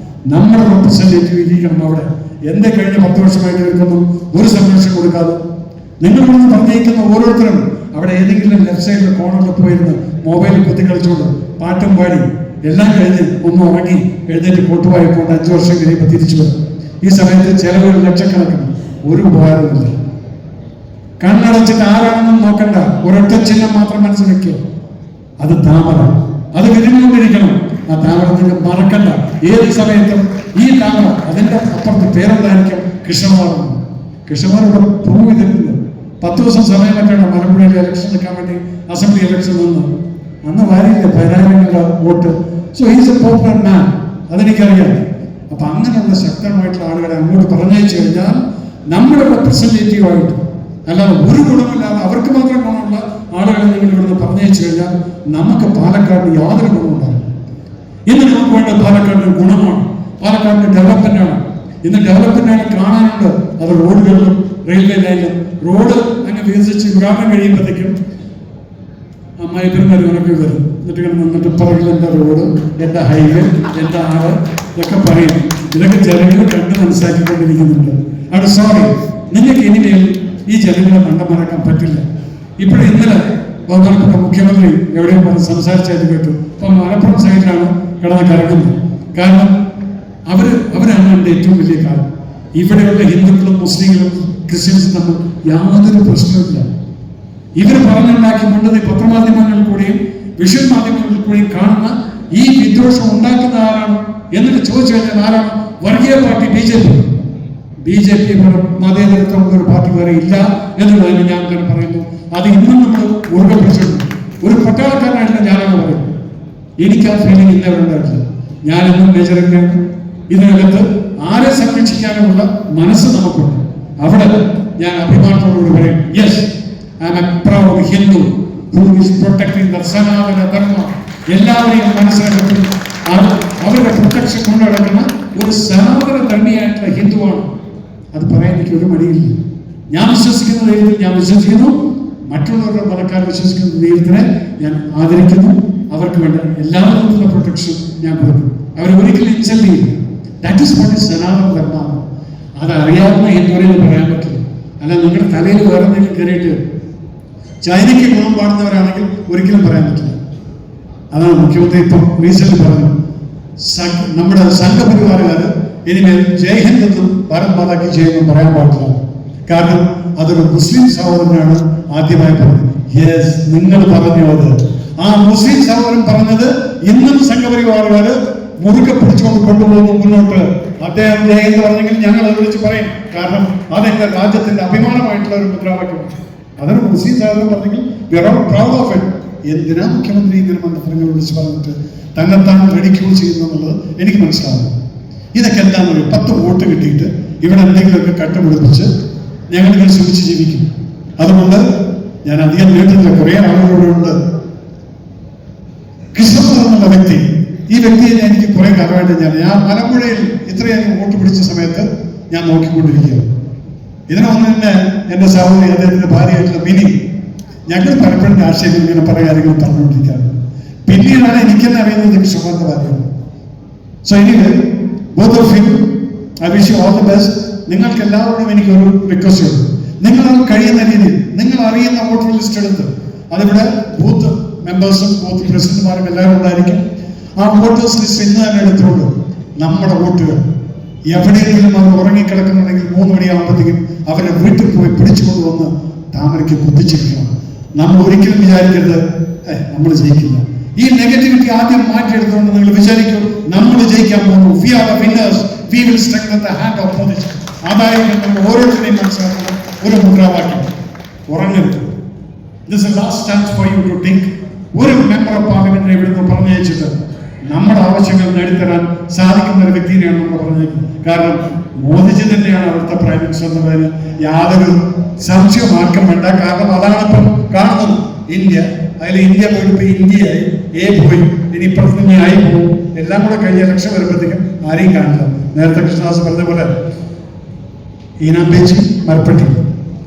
നമ്മുടെ റെപ്രസെന്റേറ്റീവ് ഇരിക്കണം അവിടെ. എന്റെ കഴിഞ്ഞ 10 വർഷമായിട്ട് ഇവർക്കൊന്നും ഒരു സംരക്ഷണം കൊടുക്കാതെ നിങ്ങളിവിടുന്ന് പറഞ്ഞേക്കുന്ന ഓരോരുത്തരും അവിടെ ഏതെങ്കിലും ലെഫ്റ്റ് സൈഡിലെ കോർണറിൽ പോയിരുന്ന് മൊബൈലിൽ കുത്തി കളിച്ചുകൊണ്ട് പാട്ടും പാടി എല്ലാം കഴിഞ്ഞ് ഒന്ന് ഉറങ്ങി എഴുന്നേറ്റ് കൊട്ടുവായിക്കൊണ്ട് 5 വർഷം കഴിയുമ്പോൾ തിരിച്ചു വരും. ഈ സമയത്ത് ചെലവുകൾ ലക്ഷക്കണക്കിന്, ഒരു ഉപകാരമില്ല. കണ്ണടച്ചിട്ട് ആരാണെന്നും നോക്കണ്ട, ഒരൊറ്റ ചിഹ്നം മാത്രം മനസ്സിൽ വെക്കുക, അത് താമര. അത് വിരിഞ്ഞുകൊണ്ടിരിക്കണം. ആ താമര നിങ്ങൾ മറക്കണ്ട. ഏത് സമയത്തും ഈ താമര, അതിന്റെ അപ്പുറത്ത് പേരെന്തായിരിക്കും? കൃഷ്ണകുമാർ. കൃഷ്ണകുമാർ ഇവിടെ പ്രൂവ് ചെയ്തിട്ടുണ്ട്. 10 ദിവസം സമയമൊക്കെയാണ് മലമ്പുഴയിൽ ഇലക്ഷൻ നിൽക്കാൻ വേണ്ടി, അസംബ്ലി ഇലക്ഷൻ നിന്ന്. അന്ന് വാരിയില്ല 10,000 vote. So he's a popular man, അതെനിക്കറിയാം. അപ്പൊ അങ്ങനെയുള്ള ശക്തമായിട്ടുള്ള ആളുകളെ അങ്ങോട്ട് പറഞ്ഞയച്ചു കഴിഞ്ഞാൽ നമ്മുടെ റെപ്രസെന്റേറ്റീവ് ആയിട്ട്, അല്ലാതെ ഒരു ഗുണമില്ലാതെ അവർക്ക് മാത്രം ഗുണമുള്ള ആളുകളെ നിങ്ങൾ ഇവിടുന്ന് പറഞ്ഞയച്ചു കഴിഞ്ഞാൽ നമുക്ക് പാലക്കാടിന് യാതൊരു ഗുണമുണ്ടാകും. ഇന്ന് നമുക്ക് വേണ്ട പാലക്കാടിന് ഗുണമാണ്, പാലക്കാടിന് ഡെവലപ്മെന്റ് ആണ്. ഇന്ന് ഡെവലപ്മെന്റ് ആയിട്ട് കാണാനുണ്ട്. അത് റോഡുകളിലും റെയിൽവേ ലൈനിലും. റോഡ് അങ്ങ് വികസിച്ച് വിഭാഗം കഴിയുമ്പോഴത്തേക്കും അമ്മായിപ്പന്മാരൊക്കെ വരും. എന്നിട്ട് പുറകിൽ എൻ്റെ റോഡ്, എൻ്റെ ഹൈവേ, എൻ്റെ ആറ് ഇതൊക്കെ പറയും. ഇതൊക്കെ ജനങ്ങൾ കണ്ട് മനസ്സിലാക്കിക്കൊണ്ടിരിക്കുന്നുണ്ട്. അവിടെ സോറി, നിങ്ങൾക്ക് ഇനിമേൽ ഈ ജനങ്ങളെ മണ്ടമറക്കാൻ പറ്റില്ല. ഇപ്പോഴും ഇന്നലെ ബഹുമാനപ്പെട്ട മുഖ്യമന്ത്രി എവിടെയും പറഞ്ഞ് സംസാരിച്ചായിട്ട് കേട്ടു. ഇപ്പൊ മലപ്പുറം സൈഡിലാണ് കിടന്ന് കറങ്ങുന്നത്. കാരണം അവരാണ് എൻ്റെ ഏറ്റവും വലിയ കാര്യം. ഇവിടെയുള്ള ഹിന്ദുക്കളും മുസ്ലിങ്ങളും ക്രിസ്ത്യൻസും തമ്മിൽ യാതൊരു പ്രശ്നവുമില്ല. ഇവർ പറഞ്ഞുണ്ടാക്കി കൊണ്ടത് പത്രമാധ്യമങ്ങളിൽ കൂടെയും വിഷ്വൽ മാധ്യമങ്ങളിൽ കൂടെയും കാണുന്ന ഈ വിദ്വേഷം ഉണ്ടാക്കുന്ന ആരാണ് എന്നിട്ട് ചോദിച്ചു കഴിഞ്ഞാൽ ആരാണ്? വർഗീയ പാർട്ടി ബി.ജെ.പി. മതേതരത്വമുള്ള ഒരു പാർട്ടി വരെ ഇല്ല എന്നുള്ളതിന് ഞാൻ തന്നെ പറയുന്നു. അത് ഇന്നും നമ്മൾ മുറുകെ പിടിച്ചിട്ടുണ്ട്. ഒരു പട്ടാളക്കാരനായിട്ടില്ല ഞാനാണ് പറയുന്നത്. എനിക്ക് ആ ഫീലിംഗ് ഇന്നവരുണ്ടായിട്ടില്ല. ഞാനെന്നും മേജറിലാണ്. ഇതിനകത്ത് ആരെ സംരക്ഷിക്കാനുമുള്ള മനസ്സ് നമുക്കുണ്ട്. അവിടെ ഞാൻ അഭിമാനത്തോടുകൂടി പറയും, yes, I am a proud Hindu who is protecting the സനാതന ധർമ്മ. എല്ലാവരെയും മനസ്സിലാക്കി അവരുടെ പ്രൊട്ടക്ഷൻ കൊണ്ട് നടക്കുന്ന ഒരു സനാതന ധർമ്മിയായിട്ടുള്ള ഹിന്ദുവാണ്. അത് പറയാൻ എനിക്ക് ഒരു മടിയില്ല. ഞാൻ വിശ്വസിക്കുന്ന ദൈവത്തിൽ ഞാൻ വിശ്വസിക്കുന്നു. മറ്റുള്ളവരുടെ മതക്കാർ വിശ്വസിക്കുന്ന ദൈവത്തിനെ ഞാൻ ആദരിക്കുന്നു. അവർക്ക് വേണ്ട എല്ലാ വിധത്തിലുള്ള പ്രൊട്ടക്ഷൻ ഞാൻ കൊടുക്കും. അവർ ഒരിക്കലും ഇൻസൾട്ട് ചെയ്യില്ല. ദാറ്റ് ഈസ് വാട്ട് ഈസ് സനാതന ധർമ്മ. അത് അറിയാവുന്ന ഹിന്ദുവിനെ പറയാൻ പറ്റില്ല. അല്ല നിങ്ങളുടെ തലയിൽ വേറെ എന്തെങ്കിലും കയറിയിട്ട് ചൈനയ്ക്ക് ഗുണം പാടുന്നവരാണെങ്കിൽ ഒരിക്കലും പറയാൻ പറ്റില്ല. അതാണ് മുഖ്യമന്ത്രി ഇപ്പം റീസെന്റ് പറഞ്ഞു. നമ്മുടെ സംഘപരിവാറുകാർ ഇനിമേൽ ജയ്ഹിന്ദ് എന്നും ഭാരത് മാതാക്ക് ജയ് പറയാൻ പാടില്ല. കാരണം അതൊരു മുസ്ലിം സഹോദരനാണ് ആദ്യമായി പറഞ്ഞത്. യെസ്, നിങ്ങൾ പറഞ്ഞു അത്. ആ മുസ്ലിം സഹോദരൻ പറഞ്ഞത് ഇന്നും സംഘപരിവാറുകാര് മുറുകെ പിടിച്ചുകൊണ്ട് കൊണ്ടുപോകുന്നു മുന്നോട്ട്. അദ്ദേഹം ജയ്ഹിന്ദ് പറഞ്ഞെങ്കിൽ ഞങ്ങൾ അത് വിളിച്ച് പറയും. കാരണം അതെന്റെ രാജ്യത്തിന്റെ അഭിമാനമായിട്ടുള്ള ഒരു മുദ്രാവാക്യമാണ്. അതൊരു മുസ്ലിം സഹോദരൻ പറഞ്ഞെങ്കിൽ we are proud of it. എന്തിനാ മുഖ്യമന്ത്രി ഇങ്ങനെ മന്ത്രങ്ങൾ വിളിച്ച് പറഞ്ഞിട്ട് തന്നെത്താൻ റെഡിക്യൂൾ ചെയ്യുന്നുള്ളത് എനിക്ക് മനസ്സിലാവുന്നു. ഇതൊക്കെ എന്താണെന്ന് പറയും, 10 വോട്ട് കിട്ടിയിട്ട് ഇവിടെ എന്തെങ്കിലുമൊക്കെ കട്ടുപിടിപ്പിച്ച് ഞങ്ങൾ ശ്രമിച്ച് ജീവിക്കും. അതുകൊണ്ട് ഞാൻ അധികം നേതൃത്വം കുറേ ആളുകളോടുണ്ട്. കൃഷ്ണകുമാർ എന്നുള്ള വ്യക്തി, ഈ വ്യക്തിയെ എനിക്ക് കുറെ കാലമായിട്ട് ഞാൻ മലമ്പുഴയിൽ ഇത്രയധികം വോട്ട് പിടിച്ച സമയത്ത് ഞാൻ നോക്കിക്കൊണ്ടിരിക്കുകയാണ്. ഇതിനൊന്നും തന്നെ എൻ്റെ സഹോദരി, അദ്ദേഹത്തിന്റെ ഭാര്യയായിട്ടുള്ള മിനി, ഞങ്ങൾ പലപ്പോഴും രാഷ്ട്രീയത്തിൽ ഇങ്ങനെ പല കാര്യങ്ങളും പറഞ്ഞുകൊണ്ടിരിക്കുകയാണ്. പിന്നീടാണ് എനിക്കെന്നെ അറിയുന്നത് കൃഷ്ണകുമാറിന്റെ ഭാര്യയാണ്. So anyway, both of you, I wish you all the best. നിങ്ങൾക്ക് എല്ലാവരോടും എനിക്കൊരു റിക്വസ്റ്റ് ഉണ്ട്. നിങ്ങൾ കഴിയുന്ന രീതിയിൽ നിങ്ങൾ അറിയുന്ന വോട്ടർ ലിസ്റ്റ് എടുത്ത് അതിവിടെ ബൂത്ത് മെമ്പേഴ്സും ബൂത്ത് പ്രസിഡന്റുമാരും എല്ലാവരും ഉണ്ടായിരിക്കും. ആ വോട്ടേഴ്സ് ലിസ്റ്റ് ഇന്ന് തന്നെ എടുത്തുകൊണ്ട് നമ്മുടെ വോട്ടുകൾ എവിടെയെങ്കിലും അവർ ഉറങ്ങിക്കിടക്കുന്നുണ്ടെങ്കിൽ 3 മണിയാകുമ്പോഴത്തേക്കും അവരുടെ വീട്ടിൽ പോയി പിടിച്ചുകൊണ്ട് വന്ന് താമരയ്ക്ക് കുത്തിച്ചിരിക്കണം. നമ്മൾ ഒരിക്കലും വിചാരിക്കരുത് നമ്മൾ ജയിക്കില്ല. ഈ നെഗറ്റിവിറ്റി ആദ്യം മാറ്റിയെടുത്തുകൊണ്ട് നിങ്ങൾ വിചാരിക്കും നമ്മൾ ജയിക്കാൻ പോകുന്നു. We are the winners. We will strengthen the hand of Modi. അതായിരിക്കും നമ്മൾ ഓരോരുത്തരെയും മനസ്സിലാക്കുന്ന ഒരു മുദ്രാവാക്യം. ഉറങ്ങരുത്. This is the last chance for you to think. ഒരു മെമ്പർ ഓഫ് പാർലമെന്റിനെ ഇവിടുന്ന് പറഞ്ഞയച്ചിട്ട് നമ്മുടെ ആവശ്യങ്ങൾ നേടിത്തരാൻ സാധിക്കുന്ന ഒരു വ്യക്തിയെയാണ് നമ്മൾ പറഞ്ഞേക്കുന്നത്. കാരണം മോദിജി തന്നെയാണ് അവിടുത്തെ പ്രൈം മിനിസ്റ്റർ എന്നുള്ളതിന് യാതൊരു സംശയവും ആർക്കും വേണ്ട. കാരണം അതാണ് ഇപ്പം കാണുന്നത്. ഇന്ത്യ പോയിട്ട് ഇപ്പൊ ഇന്ത്യയായി, പോയി, ഇനി ഇപ്പുറത്ത് ഇനി ആയി പോകും. എല്ലാം കൂടെ കഴിഞ്ഞ ഇലക്ഷൻ വരുമ്പോഴത്തേക്കും ആരെയും കാണില്ല. നേരത്തെ കൃഷ്ണദാസ് പറഞ്ഞ പോലെ ഈനാമ്പേച്ചി മരപ്പെട്ടി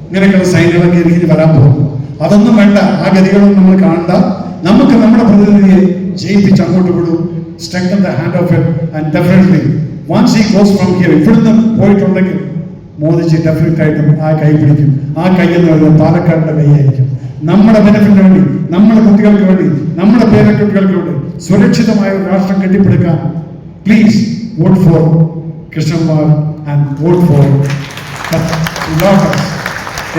ഇങ്ങനെയൊക്കെയുള്ള സൈന്യങ്ങളൊക്കെ എനിക്ക് വരാൻ പോകും. അതൊന്നും വേണ്ട. ആ ഗതികളൊന്നും നമ്മൾ കാണണ്ട. നമുക്ക് നമ്മുടെ പ്രതിനിധിയെ ജയിപ്പിച്ച് അങ്ങോട്ട് വിടും. Strengthen the hand of it, and definitely once he goes from here, ഇവിടുന്ന് പോയിട്ടുണ്ടെങ്കിൽ മോദിജി ഡെഫിനറ്റ് ആയിട്ടും ആ കൈ പിടിക്കും. ആ കൈ എന്ന് പറയുന്നത് പാലക്കാടിന്റെ കൈയായിരിക്കും. നമ്മുടെ ബെനിഫിറ്റിന് വേണ്ടി, നമ്മുടെ കുട്ടികൾക്ക് വേണ്ടി, നമ്മുടെ പേരക്കുട്ടികൾക്ക് വേണ്ടി സുരക്ഷിതമായ ഒരു രാഷ്ട്രം കെട്ടിപ്പടുക്കാൻ please vote four Krishnakumar and vote four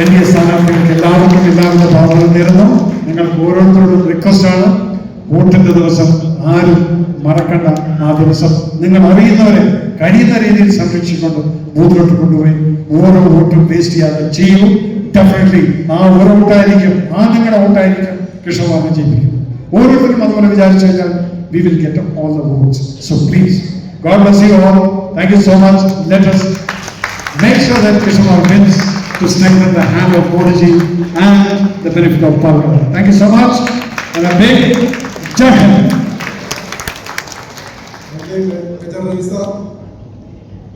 NDA സ്ഥാനാർത്ഥികൾക്ക് എല്ലാവർക്കും എല്ലാവിധ ഭാവങ്ങളും നേരുന്നു. നിങ്ങൾക്ക് ഓരോരുത്തരോടും റിക്വസ്റ്റ് ആണ്, വോട്ടിന്റെ ദിവസം ആരും മറക്കണ്ട. ആ ദിവസം നിങ്ങൾ അറിയുന്നവരെ കഴിയുന്ന രീതിയിൽ സംരക്ഷിച്ചുകൊണ്ട് ബൂത്തിലോട്ട് കൊണ്ടുപോയി ഓരോ വോട്ടും വേസ്റ്റ് ചെയ്യാതെ ചെയ്യൂ. ഡെഫിനറ്റ്ലി ആ ഓരോ വോട്ടായിരിക്കും, ആ നിങ്ങളുടെ വോട്ടായിരിക്കും കൃഷ്ണകുമാറിനെ ജയിപ്പിക്കുന്നത്. ഓരോരുത്തരും അതുപോലെ വിചാരിച്ചു കഴിഞ്ഞാൽ we will get all the votes. So please, God bless you all. Thank you so much. Let us make sure that Kishore wins to strengthen the hand of Modi and the benefit of Palkar. Thank you so much. And a big Jai Hind.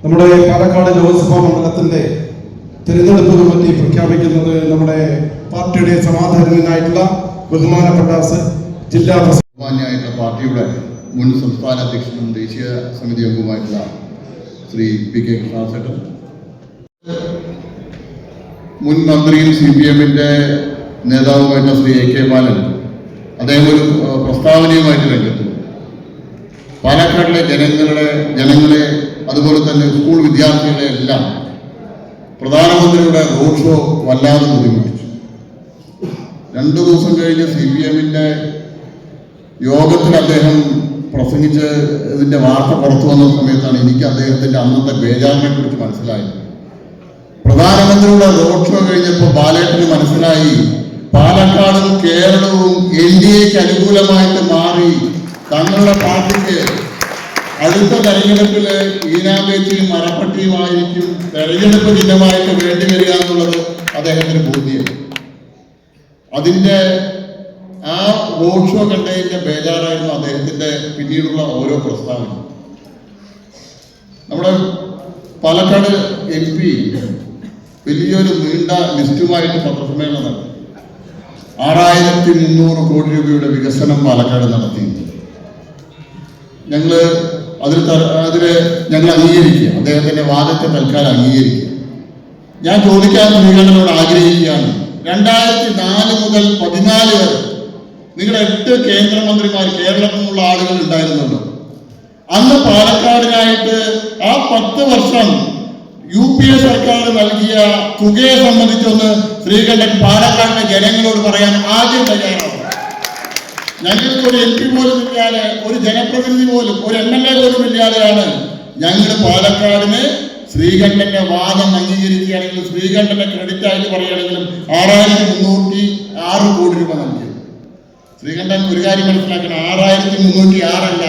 നമ്മുടെ പാലക്കാട് ലോക്സഭാ മണ്ഡലത്തിന്റെ തിരഞ്ഞെടുപ്പ് കമ്മിറ്റി പ്രഖ്യാപിക്കുന്നത് നമ്മുടെ പാർട്ടിയുടെ സമാധാനത്തിനായിട്ടുള്ള ബഹുമാനപ്പെട്ട ജില്ലാ ബഹുമാന്യായിട്ടുള്ള പാർട്ടിയുടെ മുൻ സംസ്ഥാന അധ്യക്ഷനും ദേശീയ സമിതി അംഗവുമായിട്ടുള്ള ശ്രീ പി കെ കൃഷ്ണദാസേട്ടൻ, മുൻ മന്ത്രിയും CPM-ന്റെ നേതാവുമായിട്ടുള്ള ശ്രീ AK ബാലൻ, അദ്ദേഹം ഒരു പ്രസ്താവനയുമായിട്ട് രംഗത്തു. പാലക്കാടിലെ ജനങ്ങളെ അതുപോലെ തന്നെ സ്കൂൾ വിദ്യാർത്ഥികളെ എല്ലാം പ്രധാനമന്ത്രിയുടെ റോഡ് ഷോ വല്ലാതെ ബുദ്ധിമുട്ടിച്ചു. 2 ദിവസം കഴിഞ്ഞ് CPM-ന്റെ യോഗത്തിൽ അദ്ദേഹം പ്രസംഗിച്ച് ഇതിന്റെ വാർത്ത പുറത്തു വന്ന സമയത്താണ് എനിക്ക് അദ്ദേഹത്തിന്റെ അന്നത്തെ ബേജാറിനെ കുറിച്ച് മനസ്സിലായത്. പ്രധാനമന്ത്രിയുടെ റോഡ് ഷോ കഴിഞ്ഞപ്പോൾ ബാലേട്ടന് മനസ്സിലായി പാലക്കാടും കേരളവും NDAക്ക് അനുകൂലമായിട്ട് മാറി തങ്ങളുടെ പാർട്ടിക്ക് അടുത്ത തെരഞ്ഞെടുപ്പില് ഈനാമ്പേച്ചിയും മരപ്പട്ടിയുമായിരിക്കും തെരഞ്ഞെടുപ്പ് ചിഹ്നമായിട്ട് വേണ്ടി വരിക എന്നുള്ളത് അദ്ദേഹത്തിന് ബോധ്യം. അതിന്റെ ആ റോഡ് ഷോ കണ്ടതിന്റെ ബേജാറായിരുന്നു അദ്ദേഹത്തിന്റെ പിന്നീടുള്ള ഓരോ പ്രസ്താവന. നമ്മുടെ പാലക്കാട് MP വലിയൊരു നീണ്ട ലിസ്റ്റുമായിട്ട് പത്രസമ്മേളനം നടത്തി. 6300 കോടി രൂപയുടെ വികസനം പാലക്കാട് നടത്തി. ഞങ്ങൾ ഞങ്ങൾ അംഗീകരിക്കുക, അദ്ദേഹത്തിന്റെ വാദത്തെ തൽക്കാലം അംഗീകരിക്കുക. ഞാൻ ചോദിക്കാൻ നിങ്ങളോട് ആഗ്രഹിക്കുകയാണ്, 2004 മുതൽ 14 വരെ നിങ്ങളുടെ 8 കേന്ദ്രമന്ത്രിമാർ കേരളത്തിൽ നിന്നുള്ള ആളുകൾ ഉണ്ടായിരുന്നല്ലോ. അന്ന് പാലക്കാടിനായിട്ട് ആ 10 വർഷം UPA സർക്കാർ നൽകിയ തുകയെ സംബന്ധിച്ചൊന്ന് ശ്രീകണ്ഠൻ പാലക്കാടിന്റെ ജനങ്ങളോട് പറയാൻ ആദ്യം തയ്യാറാണ്. ഞങ്ങൾക്ക് ഒരു MP പോലും ഇല്ലാതെ, ഒരു ജനപ്രതിനിധി പോലും, ഒരു MLA പോലും ഇല്ലാതെയാണ് ഞങ്ങൾ പാലക്കാടിന് ശ്രീകണ്ഠന്റെ വാദം അംഗീകരിക്കുകയാണെങ്കിലും ശ്രീകണ്ഠന്റെ ക്രെഡിറ്റ് ആയിട്ട് പറയുകയാണെങ്കിലും 6306 കോടി രൂപ നൽകിയത്. ശ്രീകണ്ഠൻ ഒരു കാര്യം മനസ്സിലാക്കണം, 6306 അല്ല,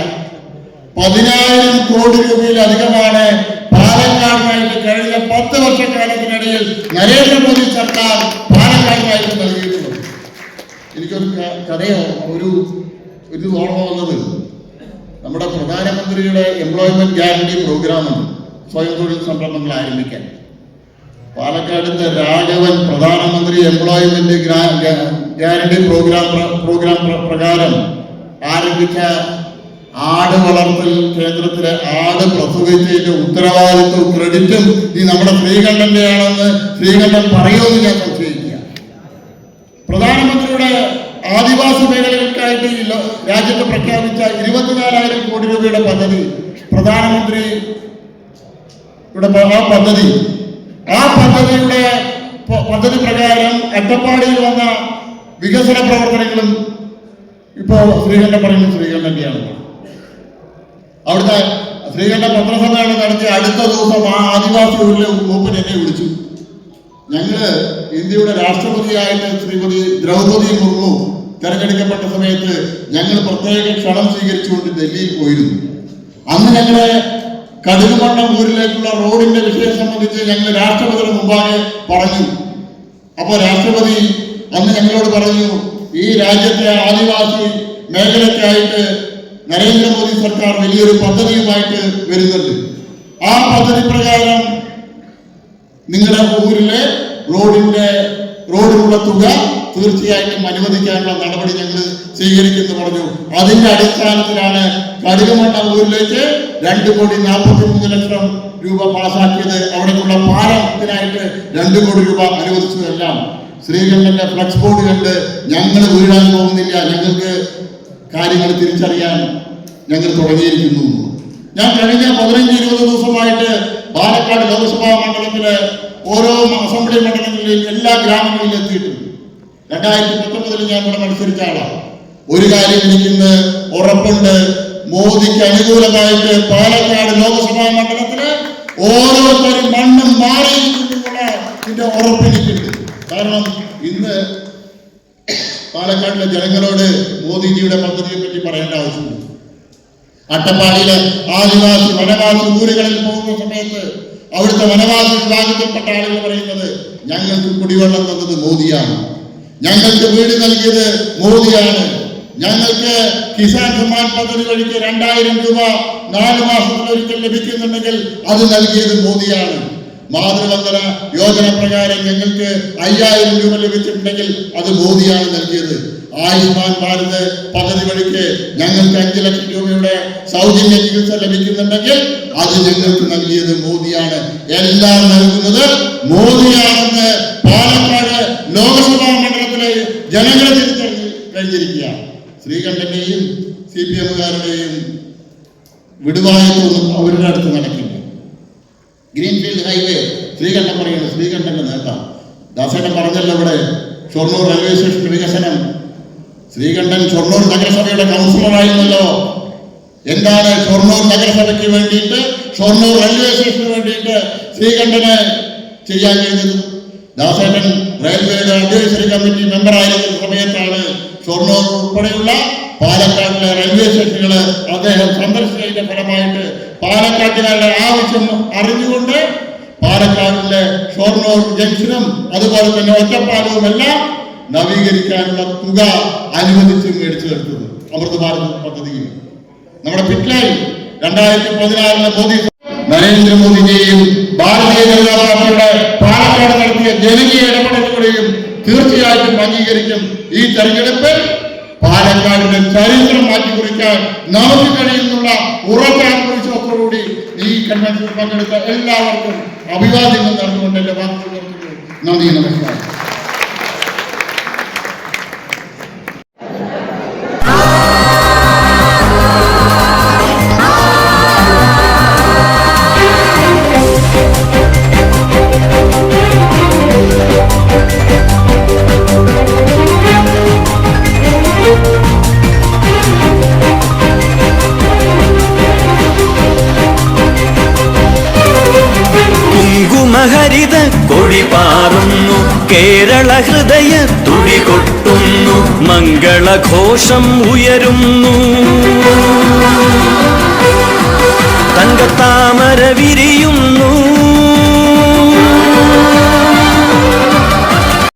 10,000 കോടി രൂപയിലധികമാണ് പാലക്കാടിനായിട്ട് കഴിഞ്ഞ 10 വർഷക്കാലത്തിനിടയിൽ നരേന്ദ്രമോദി സർക്കാർ പാലക്കാടിനായിട്ട് നൽകിയിട്ടുള്ളത്. എനിക്കൊരു കഥയോ ഒരു ഓർമ്മ വന്നത്, നമ്മുടെ പ്രധാനമന്ത്രിയുടെ എംപ്ലോയ്മെന്റ് ഗ്യാരണ്ടി പ്രോഗ്രാമുണ്ട്, സ്വയം തൊഴിൽ സംരംഭങ്ങൾ ആരംഭിക്കാൻ. പാലക്കാടിന്റെ രാഘവൻ പ്രധാനമന്ത്രി എംപ്ലോയ്മെന്റ് ഗ്യാരണ്ടി പ്രോഗ്രാം പ്രകാരം ആരംഭിച്ച ആട് വളർത്തൽ കേന്ദ്രത്തിലെ ആട് പ്രസവിച്ചതിന്റെ ഉത്തരവാദിത്വവും ക്രെഡിറ്റും ഈ നമ്മുടെ ശ്രീകണ്ഠന്റെ ആണെന്ന് ശ്രീകണ്ഠൻ പറയുമെന്ന് ഞാൻ സംശയിക്കുക. പ്രധാനമന്ത്രിയുടെ ആദിവാസി മേഖലകൾക്കായിട്ട് രാജ്യത്ത് പ്രഖ്യാപിച്ച 24,000 കോടി രൂപയുടെ പദ്ധതി, പ്രധാനമന്ത്രിയുടെ പദ്ധതി പ്രകാരം അട്ടപ്പാടിയിൽ വന്ന വികസന പ്രവർത്തനങ്ങളും ഇപ്പോ ശ്രീകണ്ഠൻ പറയുന്നത് ശ്രീകണ്ഠന്റെയാണ്. അവിടുത്തെ ശ്രീകണ്ഠൻ പത്രസമ്മേളനം നടത്തി അടുത്ത ദിവസം ആ ആദിവാസി ഊരിലെ മൂപ്പൻ എന്നെ വിളിച്ചു. ഞങ്ങള് ഇന്ത്യയുടെ രാഷ്ട്രപതിയായിട്ട് ശ്രീമതി ദ്രൗപദി മുർമു തെരഞ്ഞെടുക്കപ്പെട്ട സമയത്ത് ഞങ്ങൾ പ്രത്യേക ക്ഷണം സ്വീകരിച്ചുകൊണ്ട് ഡൽഹിയിൽ പോയിരുന്നു. അന്ന് ഞങ്ങളെ കടുകുമണ്ണം ഊരിലേക്കുള്ള റോഡിന്റെ വിഷയം സംബന്ധിച്ച് ഞങ്ങൾ രാഷ്ട്രപതിയുടെ മുമ്പാകെ പറഞ്ഞു. അപ്പോൾ രാഷ്ട്രപതി അന്ന് ഞങ്ങളോട് പറഞ്ഞു, ഈ രാജ്യത്തെ ആദിവാസി മേഖലയ്ക്കായിട്ട് നരേന്ദ്രമോദി സർക്കാർ വലിയൊരു പദ്ധതിയുമായിട്ട് വരുന്നുണ്ട്. ആ പദ്ധതി പ്രകാരം നിങ്ങളുടെ ഊരിലെ റോഡിനുള്ള തുക തീർച്ചയായിട്ടും അനുവദിക്കാനുള്ള നടപടി ഞങ്ങൾ സ്വീകരിക്കുന്നു പറഞ്ഞു. അതിന്റെ അടിസ്ഥാനത്തിലാണ് കടുകുമണ്ണം ഊരിലേക്ക് 2,43,00,000 രൂപ പാസാക്കിയത്. അവിടേക്കുള്ള പാലത്തിനായിട്ട് 2 കോടി രൂപ അനുവദിച്ചതെല്ലാം ശ്രീകണ്ഠന്റെ ഫ്ലക്സ് ബോർഡ് കണ്ട് ഞങ്ങൾ വീഴാൻ പോകുന്നില്ല, ഞങ്ങൾക്ക് കാര്യങ്ങൾ തിരിച്ചറിയാൻ ഞങ്ങൾ തുടങ്ങിയിരിക്കുന്നു. ഞാൻ കഴിഞ്ഞ 15-20 ദിവസമായിട്ട് പാലക്കാട് ലോക്സഭാ മണ്ഡലത്തിലെ ഓരോ അസംബ്ലി മണ്ഡലങ്ങളിലെയും എല്ലാ ഗ്രാമങ്ങളിലും എത്തിയിട്ടുണ്ട്. 2019 ഞാൻ ഇവിടെ മത്സരിച്ച ആളാണ്. ഒരു കാര്യം എനിക്കിന്ന് ഉറപ്പുണ്ട്, മോദിക്ക് അനുകൂലമായിട്ട് പാലക്കാട് ലോക്സഭാ മണ്ഡലത്തില് ഓരോരുത്തരും മണ്ണും മാറിയിരിക്കുന്നുള്ള ഇതിന്റെ ഉറപ്പെനിക്കുണ്ട്. കാരണം ഇന്ന് പാലക്കാടിലെ ജനങ്ങളോട് മോദിജിയുടെ പദ്ധതിയെ പറ്റി പറയേണ്ട ആവശ്യമില്ല. അട്ടപ്പാടിയിലെ ആദിവാസി വനവാസി ഊരുകളിൽ പോകുന്ന സമയത്ത് അവിടുത്തെ വനവാസി വിഭാഗത്തിൽപ്പെട്ട ആളുകൾ പറയുന്നത്, ഞങ്ങൾക്ക് കുടിവെള്ളം തന്നത് മോദിയാണ്, ഞങ്ങൾക്ക് വീട് നൽകിയത് മോദിയാണ്, ഞങ്ങൾക്ക് കിസാൻ സമ്മാൻ പദ്ധതി വഴിക്ക് 2000 രൂപ 4 മാസത്തിലൊരിക്കൽ ലഭിക്കുന്നുണ്ടെങ്കിൽ അത് നൽകിയത് മോദിയാണ്. മാതൃവന്ദന യോജന പ്രകാരം ഞങ്ങൾക്ക് 5000 രൂപ ലഭിച്ചിട്ടുണ്ടെങ്കിൽ അത് മോദിയാണ് നൽകിയത്. ആയുഷ്മാൻ ഭാരത് പദ്ധതി വഴിക്ക് ഞങ്ങൾക്ക് 5 ലക്ഷം രൂപയുടെ സൗജന്യ ചികിത്സ ലഭിക്കുന്നുണ്ടെങ്കിൽ അത് ഞങ്ങൾക്ക് നൽകിയത് മോദിയാണ്. എല്ലാം നൽകുന്നത് മോദിയാണെന്ന് പാലക്കാട് ലോക്സഭാ മണ്ഡലത്തിലെ ജനങ്ങളെ തിരിച്ചറിഞ്ഞ് കഴിഞ്ഞിരിക്കുകയാണ്. ശ്രീകണ്ഠന്റെയും CPM-കാരുടെയും വിടുവായത്തൊന്നും അവരുടെ അടുത്ത് നടക്കില്ല. ഗ്രീൻഫീൽഡ് ഹൈവേ ശ്രീകണ്ഠൻ പറയുന്നത് ശ്രീകണ്ഠന്റെ നേതാവ് ദാസേട്ടൻ പറഞ്ഞല്ലോ, ഇവിടെ ഷൊർണൂർ റെയിൽവേ സ്റ്റേഷൻ വികസനം. ശ്രീകണ്ഠൻ ഷൊർണൂർ നഗരസഭയുടെ കൗൺസിലറായിരുന്നല്ലോ. എന്താണ് ഷൊർണൂർ നഗരസഭയ്ക്ക് വേണ്ടിയിട്ട്, ഷൊർണൂർ റെയിൽവേ സ്റ്റേഷന് വേണ്ടിയിട്ട് ശ്രീകണ്ഠന് ചെയ്യാൻ കഴിഞ്ഞത്? ദാസേട്ടൻ റെയിൽവേയുടെ അഡ്വൈസറി കമ്മിറ്റി മെമ്പർ ആയിരുന്ന സമയത്താണ് ഷൊർണൂർ ഉൾപ്പെടെയുള്ള പാലക്കാടിലെ റെയിൽവേ സ്റ്റേഷനുകൾ അദ്ദേഹം സന്ദർശിച്ചതിന്റെ ഫലമായിട്ട് പാലക്കാട്ടുകാരുടെ ആവശ്യം അറിഞ്ഞുകൊണ്ട് പാലക്കാടിലെ ഷൊർണൂർ ജംഗ്ഷനും അതുപോലെ തന്നെ ഒറ്റപ്പാലവും എല്ലാം നവീകരിക്കാനുള്ള തുക അനുവദിച്ച് മേടിച്ചെടുത്തത് അമൃത് ഭാരത് പദ്ധതിയിൽ. നമ്മുടെ പിറ്റ്ലൈൻ 2016 മോദി നരേന്ദ്രമോദിയെയും ഭാരതീയ ജനതാ പാർട്ടിയുടെ പാലക്കാട് നടത്തിയ ജനകീയ ഇടപെടലുകളെയും തീർച്ചയായിട്ടും അംഗീകരിക്കും. ഈ തെരഞ്ഞെടുപ്പിൽ പാലക്കാടിന്റെ ചരിത്രം മാറ്റിക്കുറിക്കാൻ നമുക്ക് കഴിയുന്നുള്ള ഉറച്ച ആത്മവിശ്വാസത്തോടുകൂടി ഈ കൺവെൻഷനിൽ പങ്കെടുത്ത എല്ലാവർക്കും അഭിവാദ്യങ്ങൾ നടന്നുകൊണ്ട് എന്റെ വാക്കുകൾ നിർത്തുന്നു. നന്ദി, നമസ്കാരം. ഹരിത കൊടി പാറുന്നു, കേരള ഹൃദയ തുടി കൊട്ടുന്നു, മംഗളഘോഷം ഉയരുന്നു, തങ്കത്താമര വിരിയുന്നു,